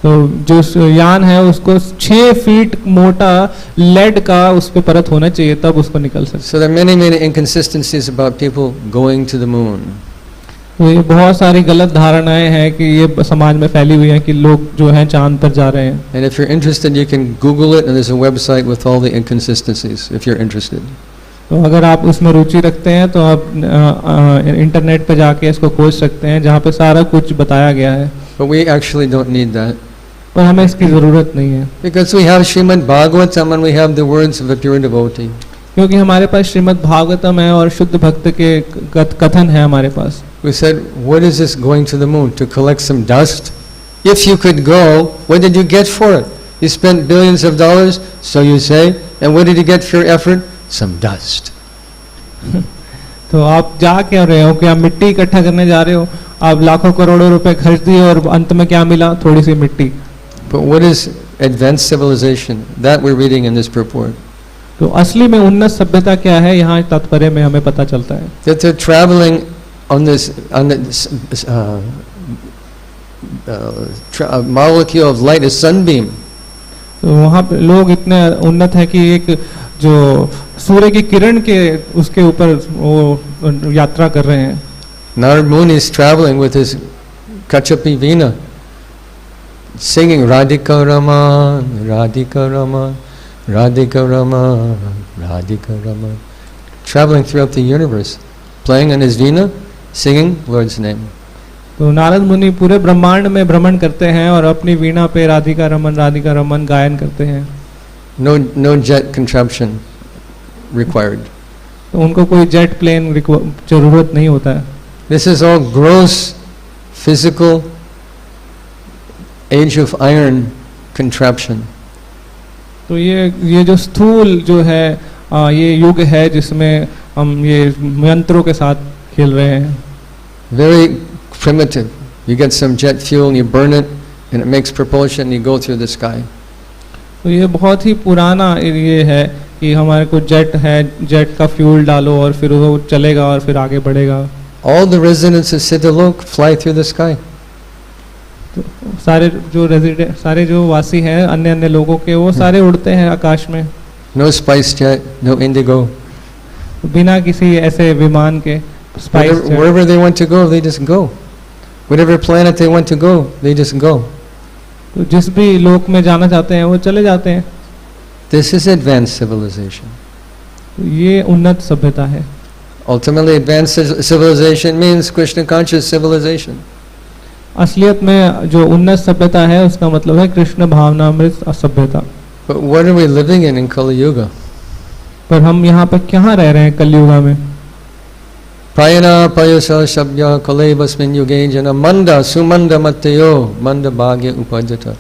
Speaker 2: तो जो यान है उसको 6 फीट मोटा लेड का उस पे परत होना चाहिए तब उसको निकल सकता।
Speaker 1: So there are many inconsistencies about people going to the moon.
Speaker 2: तो ये बहुत सारी गलत धारणाएं हैं कि ये समाज में फैली हुई हैं कि लोग जो हैं चांद पर जा रहे हैं।
Speaker 1: And if you're interested, you can Google it, and there's a website with all the inconsistencies. If you're interested.
Speaker 2: तो अगर आप उसमें रुचि रखते हैं तो आप इंटरनेट पे जाके इसको खोज सकते हैं जहाँ पे सारा कुछ बताया गया है।
Speaker 1: But we actually don't need that.
Speaker 2: पर हमें इसकी ज़रूरत नहीं है।
Speaker 1: Because we have Srimad-Bhagavatam and we have the words of a pure devotee.
Speaker 2: क्योंकि हमारे पास श्रीमद् भागवतम है और शुद्ध भक्त के कथन है हमारे पास।
Speaker 1: We said, what is this going to the moon? To collect some dust? If you could go, what did you get for it? You spent billions of dollars, so you say, and what did you get for your effort? Some dust.
Speaker 2: तो आप जा क्या रहे हो? क्या मिट्टी इकट्ठा करने जा रहे हो? आप लाखों करोड़ों रुपए खर्च दिए और अंत में क्या मिला? थोड़ी सी मिट्टी।
Speaker 1: But what is advanced civilization? That we're reading in this purport.
Speaker 2: तो असली में उन्नत सभ्यता क्या है यहाँ तात्पर्य में हमें पता चलता है।
Speaker 1: That they're traveling on this molecule of light, a sunbeam.
Speaker 2: तो वहाँ पे लोग इतने उन्नत है कि एक जो सूर्य की किरण के उसके ऊपर वो यात्रा कर रहे हैं।
Speaker 1: Now Muni is traveling with his Kachapi Veena, singing Radhika Raman, Radhika Raman, Radhika Raman, Radhika Raman, traveling throughout the universe, playing on his Veena, singing Lord's name.
Speaker 2: तो नारद मुनि पूरे ब्रह्मांड में भ्रमण करते हैं और अपनी वीणा पे राधिका रमन गायन करते हैं।
Speaker 1: No jet contraption required.
Speaker 2: तो उनको कोई जेट प्लेन जरूरत नहीं होता है।
Speaker 1: This is all gross physical age of iron contraption.
Speaker 2: तो ये जो स्थूल जो है ये युग है जिसमें हम ये यंत्रों के साथ खेल रहे हैं।
Speaker 1: Very primitive. You get some jet fuel and you burn it, and it makes propulsion. You go through the sky.
Speaker 2: तो ये बहुत ही पुराना ये है कि हमारे को जेट है, जेट का फ्यूल डालो और फिर वो चलेगा और फिर आगे बढ़ेगा.
Speaker 1: All the residents of Siddhalok fly through the sky.
Speaker 2: तो सारे जो वासी हैं अन्य अन्य लोगों के, वो सारे उड़ते हैं आकाश में.
Speaker 1: No spice jet, no indigo.
Speaker 2: बिना किसी ऐसे विमान के.
Speaker 1: Wherever they want to go, they just go. Whatever planet they want to go, they just go.
Speaker 2: तो जिस भी लोक में जाना चाहते हैं वो चले जाते हैं.
Speaker 1: This is advanced civilization.
Speaker 2: ये उन्नत सभ्यता है.
Speaker 1: Ultimately, advanced civilization means Krishna conscious civilization.
Speaker 2: असलियत में जो उन्नत सभ्यता है उसका मतलब है कृष्ण भावनामृत सभ्यता.
Speaker 1: But what are we living in Kali Yuga?
Speaker 2: पर हम यहाँ पर क्या रह रहे हैं कलयुगा में?
Speaker 1: Prayana payasa shabya kalebasmin yuge jana manda sumanda matteyo manda bhagya upadjata.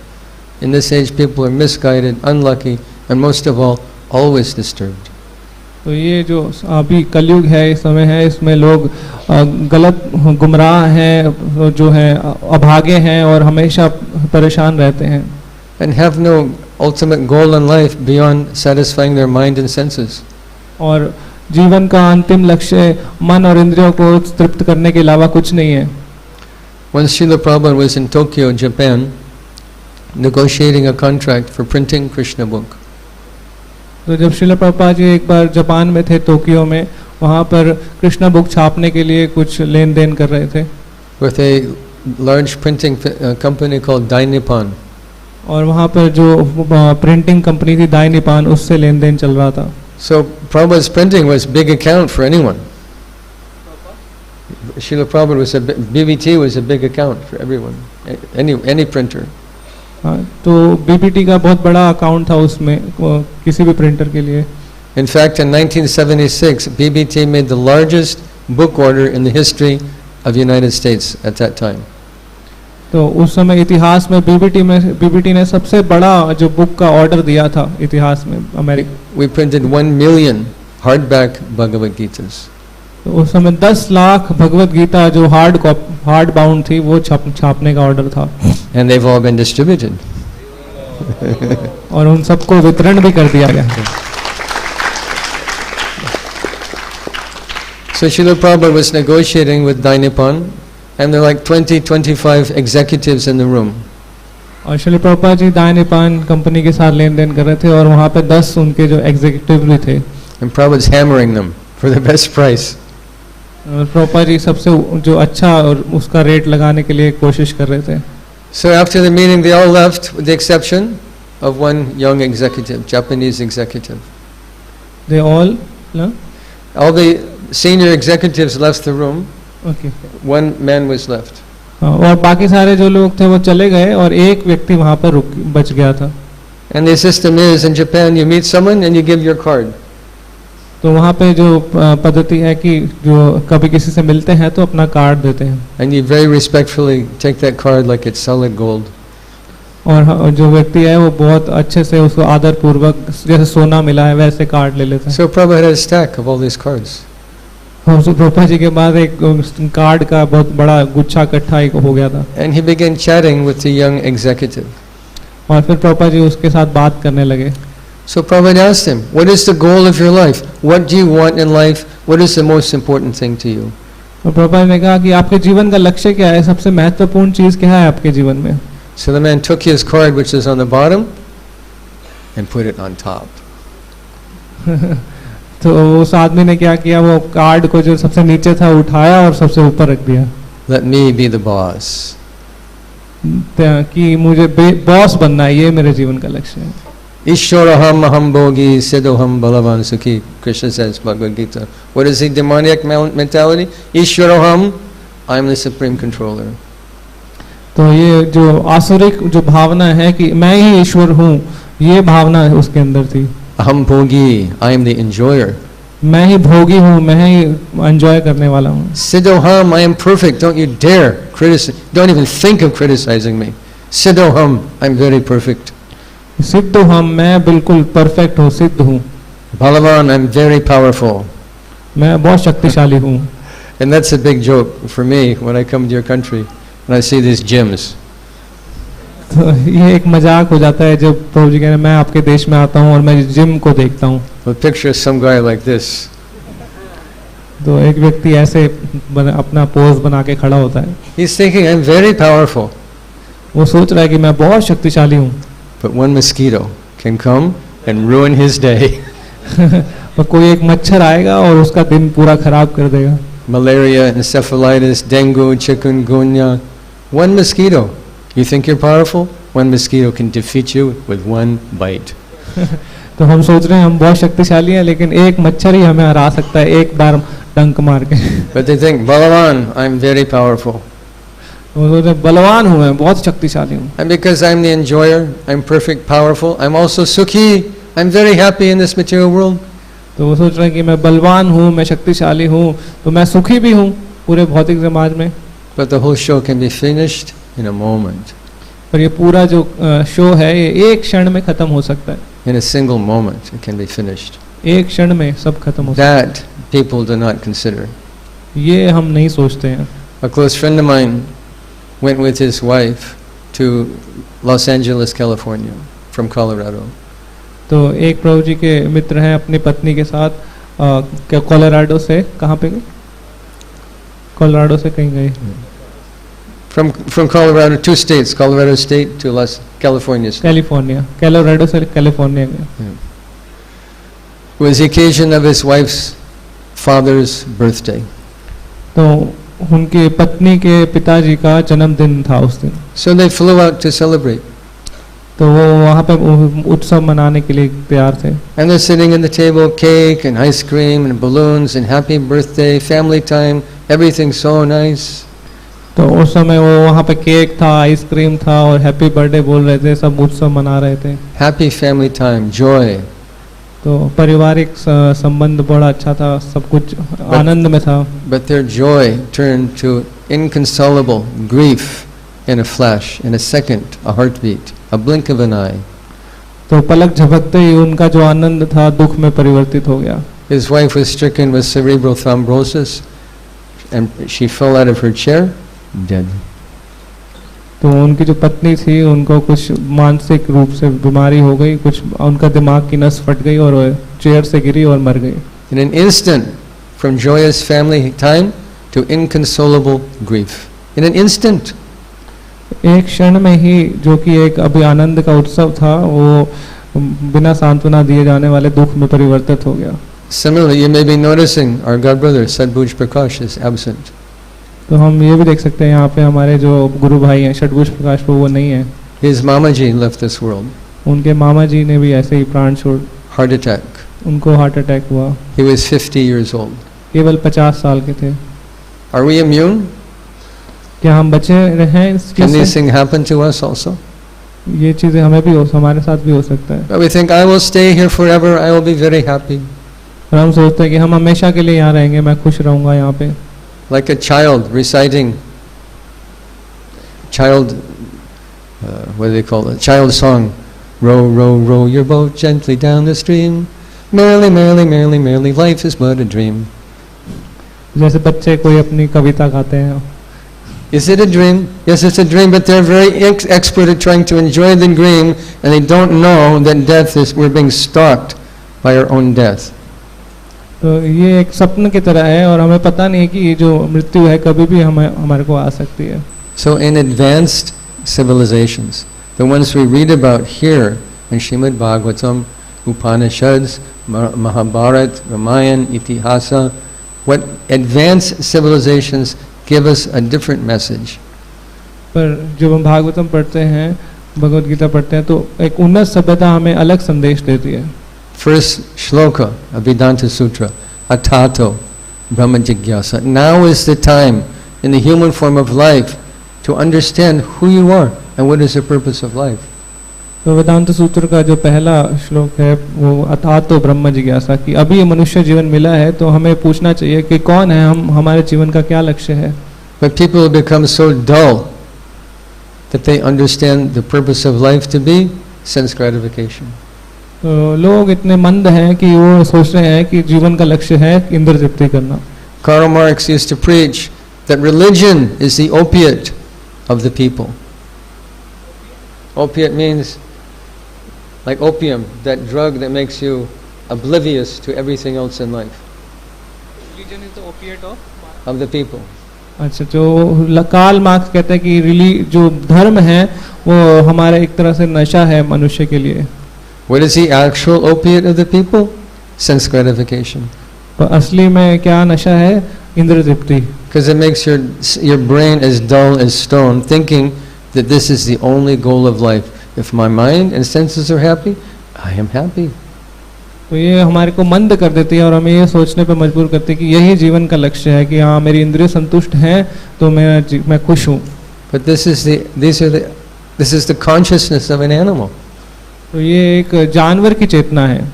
Speaker 1: In this age, people are misguided, unlucky, and most of all, always disturbed.
Speaker 2: तो ये जो अभी कलयुग है, इस समय है, इसमें लोग गलत गुमराह हैं, जो हैं अभागे हैं और हमेशा परेशान रहते हैं.
Speaker 1: And have no ultimate goal in life beyond satisfying their mind and senses.
Speaker 2: और जीवन का अंतिम लक्ष्य मन और इंद्रियों को तृप्त करने के अलावा कुछ नहीं है.
Speaker 1: When Srila Prabhupada was in Tokyo, Japan, negotiating a contract for printing Krishna book.
Speaker 2: तो जब श्रील प्रभुपाद जी एक बार जापान में थे, टोक्यो में, वहाँ पर कृष्णा बुक छापने के लिए कुछ लेन देन कर रहे थे.
Speaker 1: With a large printing company called Dai Nippon.
Speaker 2: और वहाँ पर जो प्रिंटिंग कंपनी थी दाई निपान, उससे लेन देन चल रहा था.
Speaker 1: So Prabhupada's printing was big account for anyone. Srila Prabhupada was BBT was a big account for everyone, any printer.
Speaker 2: तो बीपीटी का बहुत बड़ा अकाउंट था उसमें किसी भी प्रिंटर के लिए.
Speaker 1: In fact, in 1976, BBT made the largest book order in the history of the United States at that time.
Speaker 2: तो उस समय इतिहास में बीबीटी ने सबसे बड़ा जो बुक का ऑर्डर दिया था इतिहास में America.
Speaker 1: We printed 1 million hardback Bhagavad-gitas.
Speaker 2: तो उस समय 10 लाख भगवत गीता जो हार्ड बाउंड थी वो छापने का ऑर्डर था.
Speaker 1: And they've all been distributed.
Speaker 2: और उन सबको वितरण भी कर दिया गया.
Speaker 1: So Srila Prabhupada was negotiating with Dai Nippon, and there were like 20-25 executives in the room.
Speaker 2: और श्रील प्रभुपाद जी दाई निपान कंपनी के साथ लेन देन कर रहे थे और वहाँ पे 10 उनके जो एग्जीक्यूटिव भी थे.
Speaker 1: And Prabhupada's hammering them for the best price.
Speaker 2: और प्रभुपाद जी सबसे जो अच्छा और उसका रेट लगाने के लिए कोशिश कर रहे थे.
Speaker 1: So after the meeting, they all left, with the exception of one young executive, Japanese executive.
Speaker 2: They all, no?
Speaker 1: All the senior executives left the room.
Speaker 2: Okay.
Speaker 1: One man was left.
Speaker 2: और बाकी सारे जो लोग थे वो चले गए और एक व्यक्ति वहाँ पर बच गया था.
Speaker 1: And the system is in Japan, you meet someone and you give your card.
Speaker 2: तो वहाँ पे जो पद्धति है कि जो कभी किसी से मिलते हैं तो अपना कार्ड देते हैं.
Speaker 1: And you very respectfully take that card like it's solid gold.
Speaker 2: और जो व्यक्ति है वो बहुत अच्छे से उसको आदर पूर्वक जैसे सोना मिला है वैसे कार्ड ले लेते हैं.
Speaker 1: So Prabhupada had a stack of all these cards.
Speaker 2: Prabhupada ji के बाद एक कार्ड का बहुत बड़ा गुच्छा इकट्ठा हो गया था.
Speaker 1: And he began chatting with the young executive.
Speaker 2: और फिर प्रभुपाद जी उसके साथ बात करने लगे.
Speaker 1: So Prabhupada asked him, what is the goal of your life? What do you want in life? What is the most important thing to you?
Speaker 2: और प्रभुपाद ने कहा कि आपके जीवन का लक्ष्य क्या है, सबसे महत्वपूर्ण चीज क्या है आपके जीवन में.
Speaker 1: So the man took his card, which is on the bottom, and put it on top.
Speaker 2: तो उस आदमी ने क्या किया, वो कार्ड को जो सबसे नीचे था उठाया और सबसे ऊपर रख दिया.
Speaker 1: Let me be the boss.
Speaker 2: कि मुझे बॉस बनना है, ये मेरे जीवन का लक्ष्य है.
Speaker 1: Ishwaraham aham bhogi siddhoham balavan sukhi. Krishna says Bhagavad-gita. What is the demoniac mentality? Ishwaraham, I am the supreme controller.
Speaker 2: तो ये जो आसुरिक जो भावना है कि मैं ही ईश्वर हूँ, ये भावना उसके अंदर थी.
Speaker 1: Aham bhogi, I am the enjoyer.
Speaker 2: मैं ही भोगी हूँ, मैं ही एंजॉय करने वाला हूँ.
Speaker 1: Siddhoham, I am perfect. Don't you dare criticize. Don't even think of criticizing me. Siddhoham, I am very perfect.
Speaker 2: सिद्ध हम, मैं बिल्कुल परफेक्ट हूँ, सिद्ध हूँ.
Speaker 1: Balavan, I'm very powerful.
Speaker 2: मैं बहुत शक्तिशाली हूँ.
Speaker 1: And that's a big joke for me when I come to your country and I see these gyms.
Speaker 2: तो ये एक मजाक हो जाता है जब प्रभु जी कह रहे हैं मैं आपके देश में आता हूँ और मैं जिम को देखता हूँ।
Speaker 1: Well, picture some guy like this.
Speaker 2: तो एक व्यक्ति ऐसे अपना पोज बना के खड़ा होता है।
Speaker 1: He's thinking, I'm very powerful.
Speaker 2: वो सोच रहा है कि मैं बहुत शक्तिशाली हूँ।
Speaker 1: But one mosquito can come and ruin his day.
Speaker 2: और कोई एक मच्छर आएगा और उसका दिन पूरा खराब कर देगा।
Speaker 1: Malaria, encephalitis, dengue, chikungunya. One mosquito. You think you're powerful? One mosquito can defeat you with one bite.
Speaker 2: तो हम सोच रहे हैं हम बहुत शक्तिशाली हैं, लेकिन एक मच्छर ही हमें हरा सकता है एक बार डंक मार के।
Speaker 1: But they think, Balavan, I'm very powerful.
Speaker 2: वो सोच रहे हैं बलवान हूँ मैं, बहुत शक्तिशाली हूँ।
Speaker 1: And because I'm the enjoyer, I'm perfect, powerful. I'm also sukhi. I'm very happy in this material world.
Speaker 2: तो वो सोच रहे हैं कि मैं बलवान हूँ, मैं शक्तिशाली हूँ, तो मैं सुखी भी हूँ पूरे भौतिक समाज में।
Speaker 1: But the whole show can be finished in a moment.
Speaker 2: पर ये पूरा जो शो है ये एक क्षण में खत्म हो सकता है।
Speaker 1: In a single moment, it can be finished.
Speaker 2: एक क्षण में सब खत्म हो सकता है।
Speaker 1: That people do not consider.
Speaker 2: ये हम नहीं सोचते हैं।
Speaker 1: A close friend of mine went with his wife to Los Angeles, California, from Colorado.
Speaker 2: तो एक प्रभु जी के मित्र हैं अपनी पत्नी के साथ कोलोराडो से, कहाँ पे गए? कोलोराडो से कहीं गए।
Speaker 1: From Colorado, 2 states, Colorado State to California State.
Speaker 2: California, Colorado से कैलिफोर्निया गए।
Speaker 1: It was the occasion of his wife's father's birthday.
Speaker 2: तो उनकी पत्नी के पिताजी का जन्मदिन था उस दिन।
Speaker 1: So they flew out to celebrate.
Speaker 2: तो वो वहाँ पे उत्सव मनाने के लिए तैयार थे।
Speaker 1: And they're sitting at the table, cake and ice cream and balloons and happy birthday, family time, everything so nice.
Speaker 2: तो उस समय वो वहाँ पे केक था, आइसक्रीम था और हैप्पी बर्थडे बोल रहे थे, सब उत्सव मना रहे थे।
Speaker 1: Happy family time, joy.
Speaker 2: तो पारिवारिक संबंध बड़ा अच्छा था, सब कुछ आनंद में था।
Speaker 1: But their joy turned to inconsolable grief in a flash, in a second, a heartbeat, a blink of an eye.
Speaker 2: तो पलक झपकते ही उनका जो आनंद था दुख में परिवर्तित हो गया।
Speaker 1: His wife was stricken with cerebral thrombosis and she fell out of her chair, dead.
Speaker 2: तो उनकी जो पत्नी थी उनको कुछ मानसिक रूप से बीमारी हो गई, कुछ उनका दिमाग की नस फट गई और चेयर से गिरी और मर गई।
Speaker 1: In an instant, from joyous family time to inconsolable grief. In an instant.
Speaker 2: एक क्षण में ही जो कि एक अभी आनंद का उत्सव था वो बिना सांत्वना दिए जाने वाले दुख में परिवर्तित हो गया।
Speaker 1: Similarly, you may be noticing our God brother Sadbhuj Prakash is absent.
Speaker 2: तो हम ये भी देख सकते हैं यहाँ पे हमारे जो गुरु भाई हैं षडभुज प्रकाश प्रभु वो नहीं है।
Speaker 1: His Mamaji left this world.
Speaker 2: उनके मामा जी ने भी ऐसे ही प्राण छोड़,
Speaker 1: Heart attack.
Speaker 2: उनको हार्ट अटैक हुआ।
Speaker 1: He was 50 years old.
Speaker 2: केवल 50 साल के थे।
Speaker 1: Are we immune?
Speaker 2: क्या हम बचे हैं इस
Speaker 1: Can
Speaker 2: चीज
Speaker 1: these
Speaker 2: से?
Speaker 1: things happen to us also?
Speaker 2: ये चीजें हमें भी हमारे साथ भी हो सकता है।
Speaker 1: But we think, I will stay here forever, I will be very happy.
Speaker 2: और हम सोचते हैं कि हम हमेशा के लिए यहाँ रहेंगे, मैं खुश रहूंगा यहाँ पे।
Speaker 1: Like a child reciting what do they call it? Child song. Row, row, row your boat gently down the stream. Merrily, merrily, merrily, merrily, life is but a dream.
Speaker 2: जैसे बच्चे कोई अपनी कविता गाते हैं।
Speaker 1: Is it a dream? Yes, it's a dream, but they're very expert at trying to enjoy the dream, and they don't know that we're being stalked by our own death.
Speaker 2: तो ये एक स्वप्न की तरह है और हमें पता नहीं है कि ये जो मृत्यु है कभी भी हमारे को आ सकती है।
Speaker 1: So in advanced civilizations, the ones we read about here in Srimad-Bhagavatam, Upanishads, Mahabharata, Ramayana, Itihasa, what advanced civilizations give us a different message.
Speaker 2: पर जब हम भागवतम पढ़ते हैं, भगवद गीता पढ़ते हैं तो एक उन्नत सभ्यता हमें अलग संदेश देती है।
Speaker 1: First shloka of Vedanta Sutra, Atato Brahma Jigyasa. Now is the time in the human form of life to understand who you are and what is the purpose of life.
Speaker 2: तो वेदांत सूत्र का जो पहला श्लोक है वो अथातो ब्रह्म जिज्ञासा की अभी मनुष्य जीवन मिला है तो हमें पूछना चाहिए कि कौन है हम, हमारे जीवन का क्या लक्ष्य है।
Speaker 1: But people become so dull that they understand the purpose of life to be sense gratification.
Speaker 2: तो लोग इतने मंद हैं कि वो सोच रहे हैं कि जीवन का लक्ष्य है इंद्र तृप्ति करना।
Speaker 1: Karl Marx used to preach that religion is the opiate of the people. Opiate means like opium, that drug that makes you oblivious to everything else in life.
Speaker 2: Religion is the opiate
Speaker 1: of the people.
Speaker 2: अच्छा, जो Karl Marx कहते हैं कि जो धर्म है वो हमारे एक तरह से नशा है मनुष्य के लिए.
Speaker 1: What is the actual opiate of the people? Sense gratification.
Speaker 2: पर असली में क्या नशा है? इंद्रिय तृप्ति.
Speaker 1: Because it makes your brain as dull as stone, thinking that this is the only goal of life. If my mind and senses are happy, I am happy.
Speaker 2: तो ये हमारे को मंद कर देती है और हमें ये सोचने पे मजबूर करती है कि यही जीवन का लक्ष्य है कि हाँ मेरी इंद्रिय संतुष्ट हैं तो मैं खुश हूँ.
Speaker 1: But this is the consciousness of an animal.
Speaker 2: तो ये एक जानवर की चेतना है.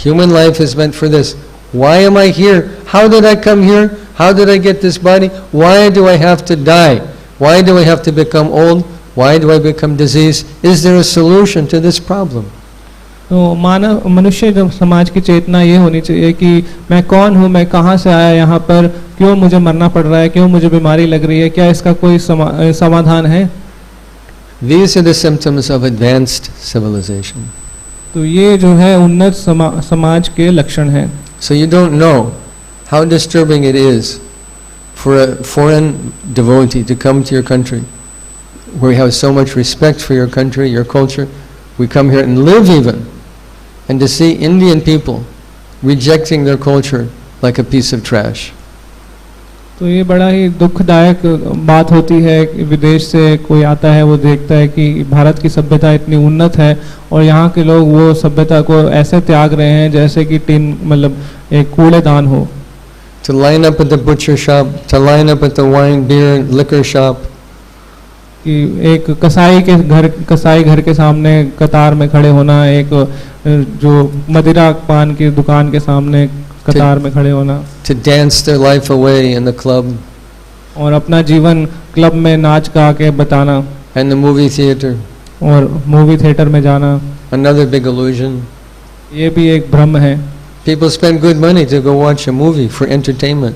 Speaker 1: Human life is meant for this. Why am I here? How did I come here? How did I get this body? Why do I have to die? Why do I have to become old? Why do I become diseased? Is there a solution to this problem?
Speaker 2: तो मनुष्य जब समाज की चेतना ये होनी चाहिए कि मैं कौन हूँ, मैं कहाँ से आया यहाँ पर, क्यों मुझे मरना पड़ रहा है, क्यों मुझे बीमारी लग रही है, क्या इसका कोई समाधान है.
Speaker 1: These are the symptoms of advanced civilization.
Speaker 2: तो ये जो है उन्नत समाज के लक्षण हैं.
Speaker 1: So you don't know how disturbing it is for a foreign devotee to come to your country, where you have so much respect for your country, your culture. We come here and live even, and to see Indian people rejecting their culture like a piece of trash.
Speaker 2: तो ये बड़ा ही दुखदायक बात होती है कि विदेश से कोई आता है, वो देखता है कि भारत की सभ्यता इतनी उन्नत है और यहाँ के लोग वो सभ्यता को ऐसे त्याग रहे हैं जैसे कि मतलब एक कूड़ेदान हो.
Speaker 1: To line up at the butcher shop, to line up at the wine, beer, liquor shop.
Speaker 2: कि एक कसाई घर के सामने कतार में खड़े होना, एक जो मदिरा पान की दुकान के सामने कतार में खड़े होना.
Speaker 1: To dance their life away in the club.
Speaker 2: और अपना जीवन क्लब में नाच गा के बताना.
Speaker 1: And the movie theater.
Speaker 2: और मूवी थिएटर में जाना.
Speaker 1: Another big illusion.
Speaker 2: ये भी एक भ्रम है.
Speaker 1: People spend good money to go watch a movie for entertainment.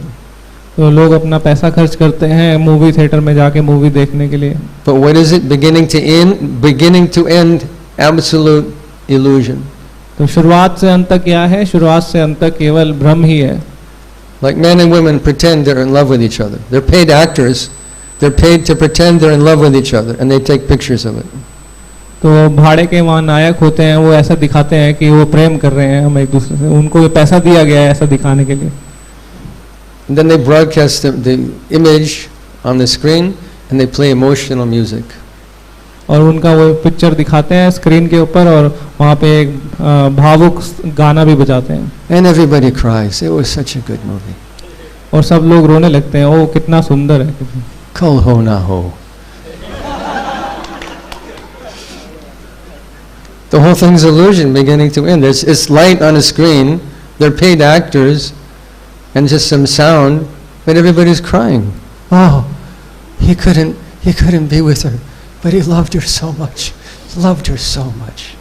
Speaker 2: तो लोग अपना पैसा खर्च करते हैं मूवी थिएटर में जाके मूवी देखने के लिए.
Speaker 1: But what is it? Beginning to end, absolute illusion.
Speaker 2: तो शुरुआत से अंत तक क्या है? शुरुआत से अंत तक केवल भ्रम ही है.
Speaker 1: Like men and women pretend they're in love with each other. They're paid actors. They're paid to pretend they're in love with each other, and they take pictures of it.
Speaker 2: तो भाड़े के वहाँ नायक होते हैं, वो ऐसा दिखाते हैं कि वो प्रेम कर रहे हैं हम एक दूसरे से, उनको पैसा दिया गया है ऐसा दिखाने के लिए.
Speaker 1: And then they broadcast the image on the screen, and they play emotional music.
Speaker 2: और उनका वो पिक्चर दिखाते हैं स्क्रीन के ऊपर और वहाँ पे एक भावुक गाना भी बजाते हैं.
Speaker 1: And everybody cries. It was such a good movie.
Speaker 2: और सब लोग रोने लगते हैं, ओ कितना सुंदर है.
Speaker 1: Kal ho na ho. The whole thing's illusion, beginning to end. It's light on a screen. They're paid actors, and just some sound, but everybody's crying. Oh, he couldn't be with her, but he loved her so much. Loved her so much.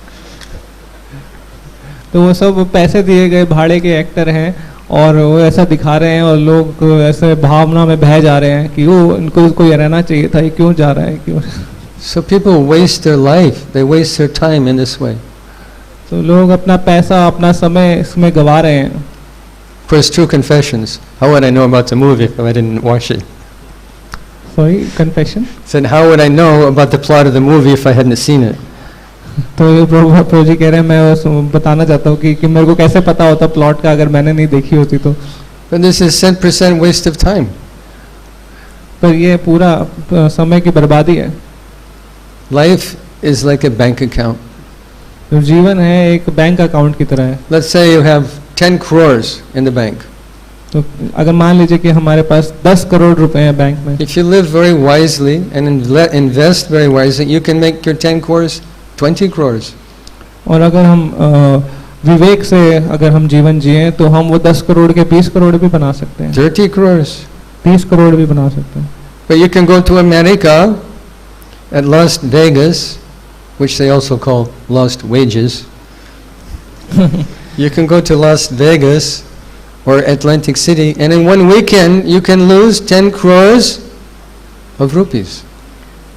Speaker 2: तो वो सब पैसे दिए गए भाड़े के actor हैं और वो ऐसा दिखा रहे हैं और लोग ऐसे भावना में बह जा रहे हैं कि वो इनको कोई रहना चाहिए था, ये क्यों जा रहा है, क्यों.
Speaker 1: So people waste their life. They waste their time in this way.
Speaker 2: तो लोग अपना पैसा अपना समय इसमें गवा रहे हैं.
Speaker 1: Of course, true confessions. How would I know about the movie if I didn't watch it?
Speaker 2: Sorry, confession?
Speaker 1: Said, how would I know about the plot of the movie if I hadn't seen it?
Speaker 2: तो ये प्रभु जी कह रहे हैं, मैं बताना चाहता हूँ कि मेरे को कैसे पता होता प्लॉट का अगर मैंने नहीं देखी होती तो.
Speaker 1: But this is 100% waste of time.
Speaker 2: पर ये पूरा समय की बर्बादी है.
Speaker 1: Life is like a bank account.
Speaker 2: तो जीवन है एक बैंक अकाउंट की तरह है.
Speaker 1: Let's say you have 10 crores in the bank.
Speaker 2: तो अगर मान लीजिए कि हमारे पास 10 करोड़ रुपए हैं बैंक में.
Speaker 1: If you live very wisely and invest very wisely, you can make your 10 crores 20 crores.
Speaker 2: और अगर हम विवेक से अगर हम जीवन जिए तो हम वो 10 करोड़ के 20 करोड़ भी बना सकते हैं.
Speaker 1: 30 crores.
Speaker 2: 30 करोड़ भी बना सकते हैं.
Speaker 1: But you can go to America at Las Vegas, which they also call lost wages. You can go to Las Vegas or Atlantic City, and in one weekend you can lose 10 crores of rupees.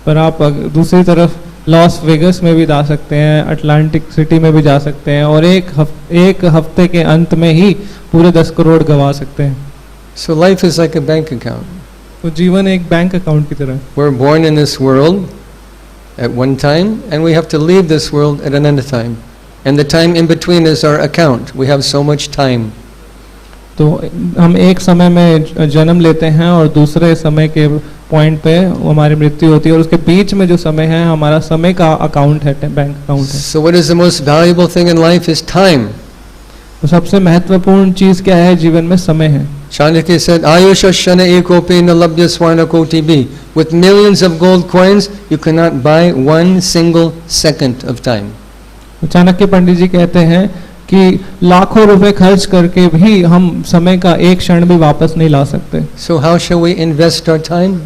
Speaker 2: पर आप दूसरी तरफ Las Vegas में भी जा सकते हैं, Atlantic city में भी जा सकते हैं, और एक हफ्ते के अंत में ही पूरे 10 करोड़ गवा सकते हैं।
Speaker 1: So life is like a bank account.
Speaker 2: तो जीवन एक बैंक अकाउंट की तरह।
Speaker 1: We're born in this world at one time, and we have to leave this world at another time. And the time in between is our account. We have so much time.
Speaker 2: तो हम एक समय में जन्म लेते हैं और दूसरे समय के पॉइंट पे हमारी मृत्यु होती है, और उसके बीच में जो समय है हमारा समय का अकाउंट है, बैंक अकाउंट है।
Speaker 1: So what is the most valuable thing in life is time.
Speaker 2: तो सबसे महत्वपूर्ण चीज क्या है जीवन में? समय है।
Speaker 1: Chandrakya said, Ayusha shana ekopi nalabhya swarna koti bhi. With millions of gold coins, you cannot buy one single second of time.
Speaker 2: Chanakya पंडित जी कहते हैं कि लाखों रुपए खर्च करके भी हम समय का एक क्षण भी वापस नहीं ला सकते।
Speaker 1: So how shall we invest our time?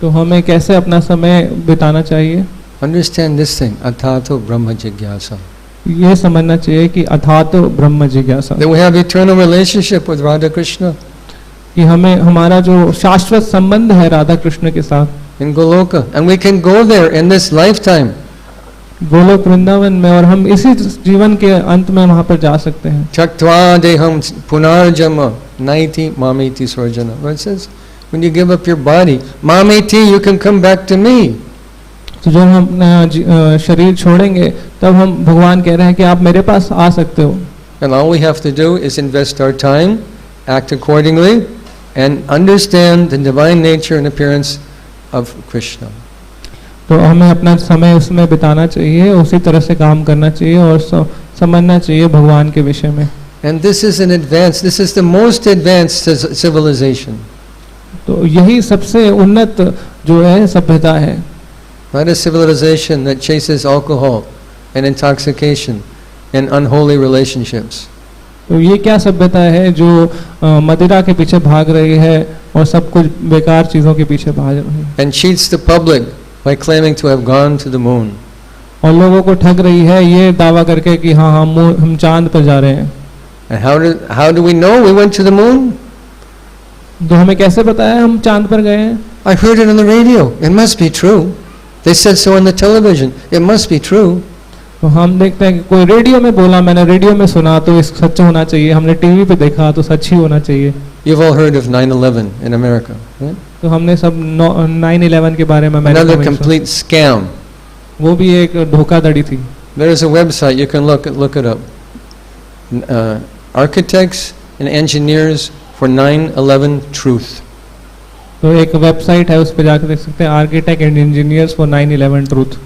Speaker 2: तो हमें कैसे अपना समय बिताना चाहिए?
Speaker 1: Understand this thing, athato brahma jigyasa.
Speaker 2: ये समझना चाहिए कि अथातो ब्रह्म जिज्ञासा,
Speaker 1: That we have eternal relationship with Radha Krishna
Speaker 2: कि हमें हमारा जो शाश्वत संबंध है राधा कृष्ण के साथ
Speaker 1: in Goloka, and we can go there in this lifetime.
Speaker 2: Golok Vrindavan में, और हम इसी जीवन के अंत में वहां पर जा सकते हैं।
Speaker 1: Tyaktva deham punarjama naiti mameti swarjana. What it says? When you give up your body, mameti, you can come back to me.
Speaker 2: तो जब हम शरीर छोड़ेंगे तब हम भगवान कह रहे हैं कि आप मेरे पास आ सकते हो।
Speaker 1: And all we have to do is invest our time, act accordingly, and understand the divine nature and appearance of Krishna.
Speaker 2: तो हमें अपना समय उसमें बिताना चाहिए, उसी तरह से काम करना चाहिए और समझना चाहिए भगवान के विषय में।
Speaker 1: And this is an advanced, this is the most advanced civilization.
Speaker 2: तो यही सबसे उन्नत जो है सभ्यता है।
Speaker 1: Not a civilization that chases alcohol and intoxication and unholy relationships.
Speaker 2: तो ये क्या सभ्यता है जो मदिरा के पीछे भाग रही है और सब कुछ बेकार चीजों के पीछे भाग रही है।
Speaker 1: And cheats the public by claiming to have gone to the moon.
Speaker 2: और लोगों को ठग रही है ये दावा करके कि हाँ हम चांद पर जा रहे हैं।
Speaker 1: And how do we know we went to the moon?
Speaker 2: तो हमें कैसे पता है हम चांद पर गए हैं?
Speaker 1: I heard it on the radio. It must be true. They said so on the television. It must be true.
Speaker 2: तो हम देखते हैं कि कोई रेडियो में बोला, मैंने रेडियो में सुना तो इस सच होना चाहिए, हमने टीवी पे देखा तो सच ही होना चाहिए।
Speaker 1: You've all heard of 9/11 in America, right?
Speaker 2: तो हमने सब 9/11 के बारे में
Speaker 1: Another complete scam.
Speaker 2: वो भी एक धोखाधड़ी थी।
Speaker 1: There is a website you can look it up. Architects and engineers for 9/11 truth.
Speaker 2: तो एक वेबसाइट है उस पर जाकर देख सकते हैं, architect and engineers for 9/11 truth.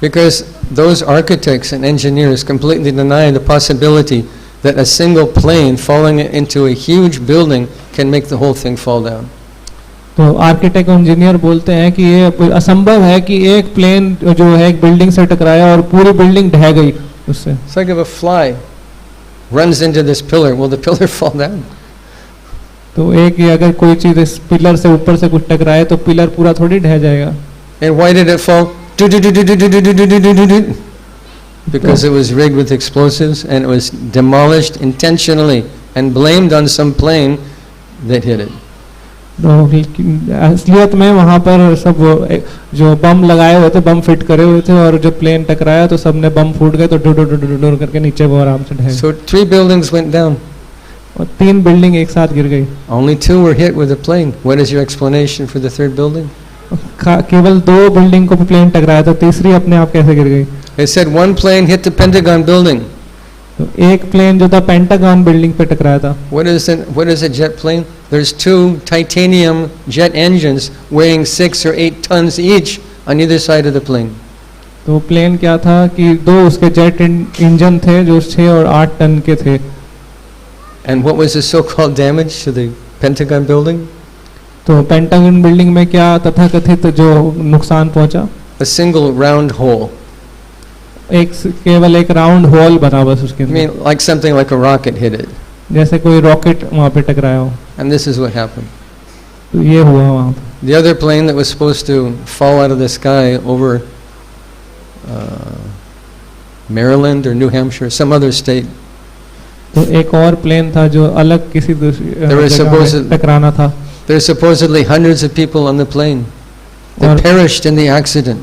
Speaker 1: Because those architects and engineers completely deny the possibility that a single plane falling into a huge building can make the whole thing fall down.
Speaker 2: तो architect और engineer बोलते हैं कि ये असंभव है कि एक प्लेन जो है एक बिल्डिंग से टकराया और पूरी बिल्डिंग ढह गई उससे।
Speaker 1: It's like if a fly runs into this pillar, will the pillar fall down?
Speaker 2: तो एक ये अगर कोई चीज इस पिलर से ऊपर से कुछ टकराए तो पिलर पूरा थोड़ी ढह जाएगा।
Speaker 1: And why did it fall? Because it was rigged with explosives and it was demolished intentionally and blamed on some plane that hit it.
Speaker 2: तो असलियत में वहाँ पर सब जो बम लगाए हुए थे, बम फिट करे हुए थे, और जब प्लेन टकराया तो सबने बम फूट गए तो डुडुर करके नीचे वो आराम से ढह।
Speaker 1: So 3 buildings went down.
Speaker 2: और 3 बिल्डिंग एक साथ गिर गई।
Speaker 1: Only 2 were hit with a plane. What is your explanation for the 3rd building?
Speaker 2: केवल 2 बिल्डिंग को प्लेन टकराया तो तीसरी अपने आप कैसे गिर गई?
Speaker 1: They said one plane hit the Pentagon building.
Speaker 2: तो एक प्लेन जो था पेंटागन बिल्डिंग पे टकराया था।
Speaker 1: What is a jet plane? There's 2 titanium jet engines weighing 6 or 8 tons each on either side of the plane.
Speaker 2: तो प्लेन क्या था कि 2 उसके जेट इंजन थे जो 6 और 8 टन के थे।
Speaker 1: And what was the so-called damage to the Pentagon building?
Speaker 2: तो पेंटागन बिल्डिंग में क्या तथाकथित जो नुकसान पहुंचा?
Speaker 1: A single round hole.
Speaker 2: केवल एक राउंड होल बना बस उसके अंदर।
Speaker 1: I mean, like something like a rocket hit it.
Speaker 2: जैसे कोई रॉकेट वहाँ पे टकराया हो।
Speaker 1: And this is what happened.
Speaker 2: तो ये हुआ वहाँ पे।
Speaker 1: The other plane that was supposed to fall out of the sky over Maryland or New Hampshire, some other state.
Speaker 2: तो एक और प्लेन था जो अलग किसी दूसरी टकराना था।
Speaker 1: There are supposedly hundreds of people on the plane that perished in the accident.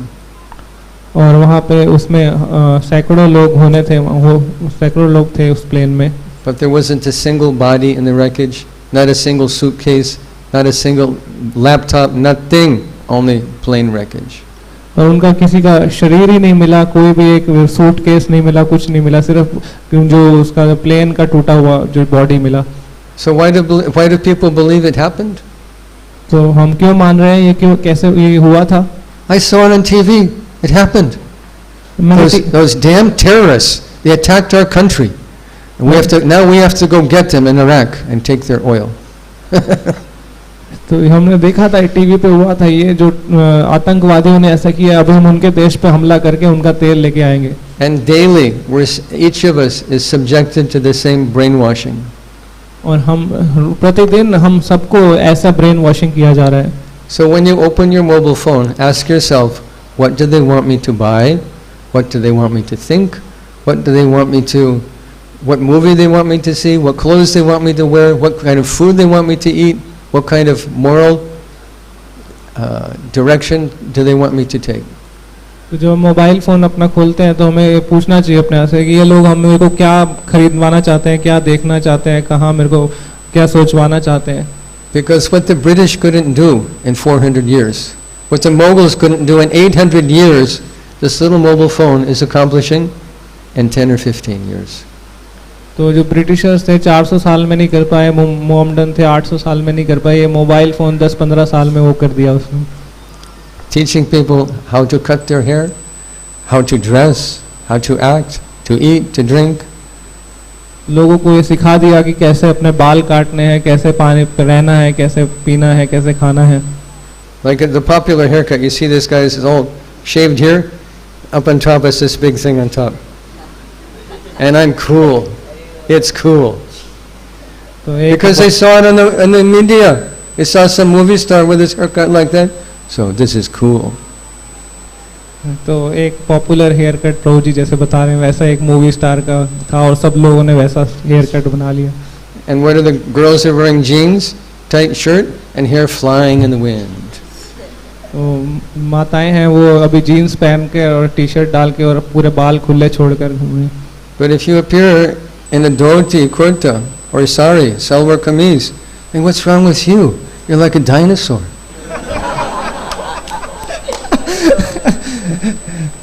Speaker 2: और वहाँ पे उसमें सैकड़ों लोग होने थे, वो सैकड़ों लोग थे उस प्लेन में.
Speaker 1: But there wasn't a single body in the wreckage, not a single suitcase, not a single laptop, nothing, only plain wreckage.
Speaker 2: और उनका किसी का शरीर ही नहीं मिला, कोई भी एक सूटकेस नहीं मिला, कुछ नहीं मिला, सिर्फ जो उसका प्लेन का टूटा हुआ जो बॉडी मिला.
Speaker 1: So why do people believe it happened?
Speaker 2: तो हम क्यों मान रहे हैं ये, क्यों कैसे ये हुआ था?
Speaker 1: I saw it on TV. It happened. Those damn terrorists, they attacked our country. And now we have to go get them in Iraq and take their oil.
Speaker 2: तो हमने देखा था टीवी पे हुआ था ये, जो आतंकवादियों ने ऐसा किया, अब हम उनके देश पे हमला करके उनका तेल लेके आएंगे.
Speaker 1: And daily, each of us is subjected to the same brainwashing.
Speaker 2: और हम प्रतिदिन हम सबको ऐसा ब्रेन वॉशिंग किया जा रहा है.
Speaker 1: So when you open your mobile phone, ask yourself, what do they want me to buy? What do they want me to think? What do they want me to, what movie they want me to see? What clothes they want me to wear? What kind of food they want me to eat? What kind of moral direction do they want me to take?
Speaker 2: तो जो mobile phone अपना खोलते हैं तो हमें पूछना चाहिए अपने आप से कि ये लोग हम मेरे को क्या खरीदवाना चाहते हैं, क्या देखना चाहते हैं, कहाँ मेरे को क्या सोचवाना चाहते हैं.
Speaker 1: Because what the British couldn't do in 400 years, what the Mughals couldn't do in 800 years, this little mobile phone is accomplishing in 10 or 15 years.
Speaker 2: तो जो ब्रिटिशर्स थे 400 साल में नहीं कर पाए, मोहम्मदन थे 800 साल में नहीं कर पाए, ये मोबाइल फ़ोन 10-15 साल में वो कर दिया उसने.
Speaker 1: Teaching people how to cut their hair, how to dress, how to act, to eat, to drink.
Speaker 2: लोगों को ये सिखा दिया कि कैसे अपने बाल काटने हैं, कैसे पानी पे रहना है, कैसे पीना है, कैसे खाना है.
Speaker 1: Like the popular haircut, you see this guy is all shaved here, up on top is this big thing on top. And I'm cool. It's cool. Because they saw it in the media. They saw some movie star with his haircut like that. So this is cool.
Speaker 2: तो एक popular hair cut प्रभु जी जैसे बता रहे हैं, वैसा एक movie star का था और सब लोगों ने वैसा हेयर कट बना लिया.
Speaker 1: And what are the girls are wearing? Jeans, tight shirt, and hair flying in the wind.
Speaker 2: तो माताएं हैं वो अभी जीन्स पहन के और टी शर्ट डाल के और पूरे बाल खुले छोड़कर घूम रही.
Speaker 1: But if you appear in a dhoti, kurta, or sari, salwar kameez, then what's wrong with you? You're like a dinosaur.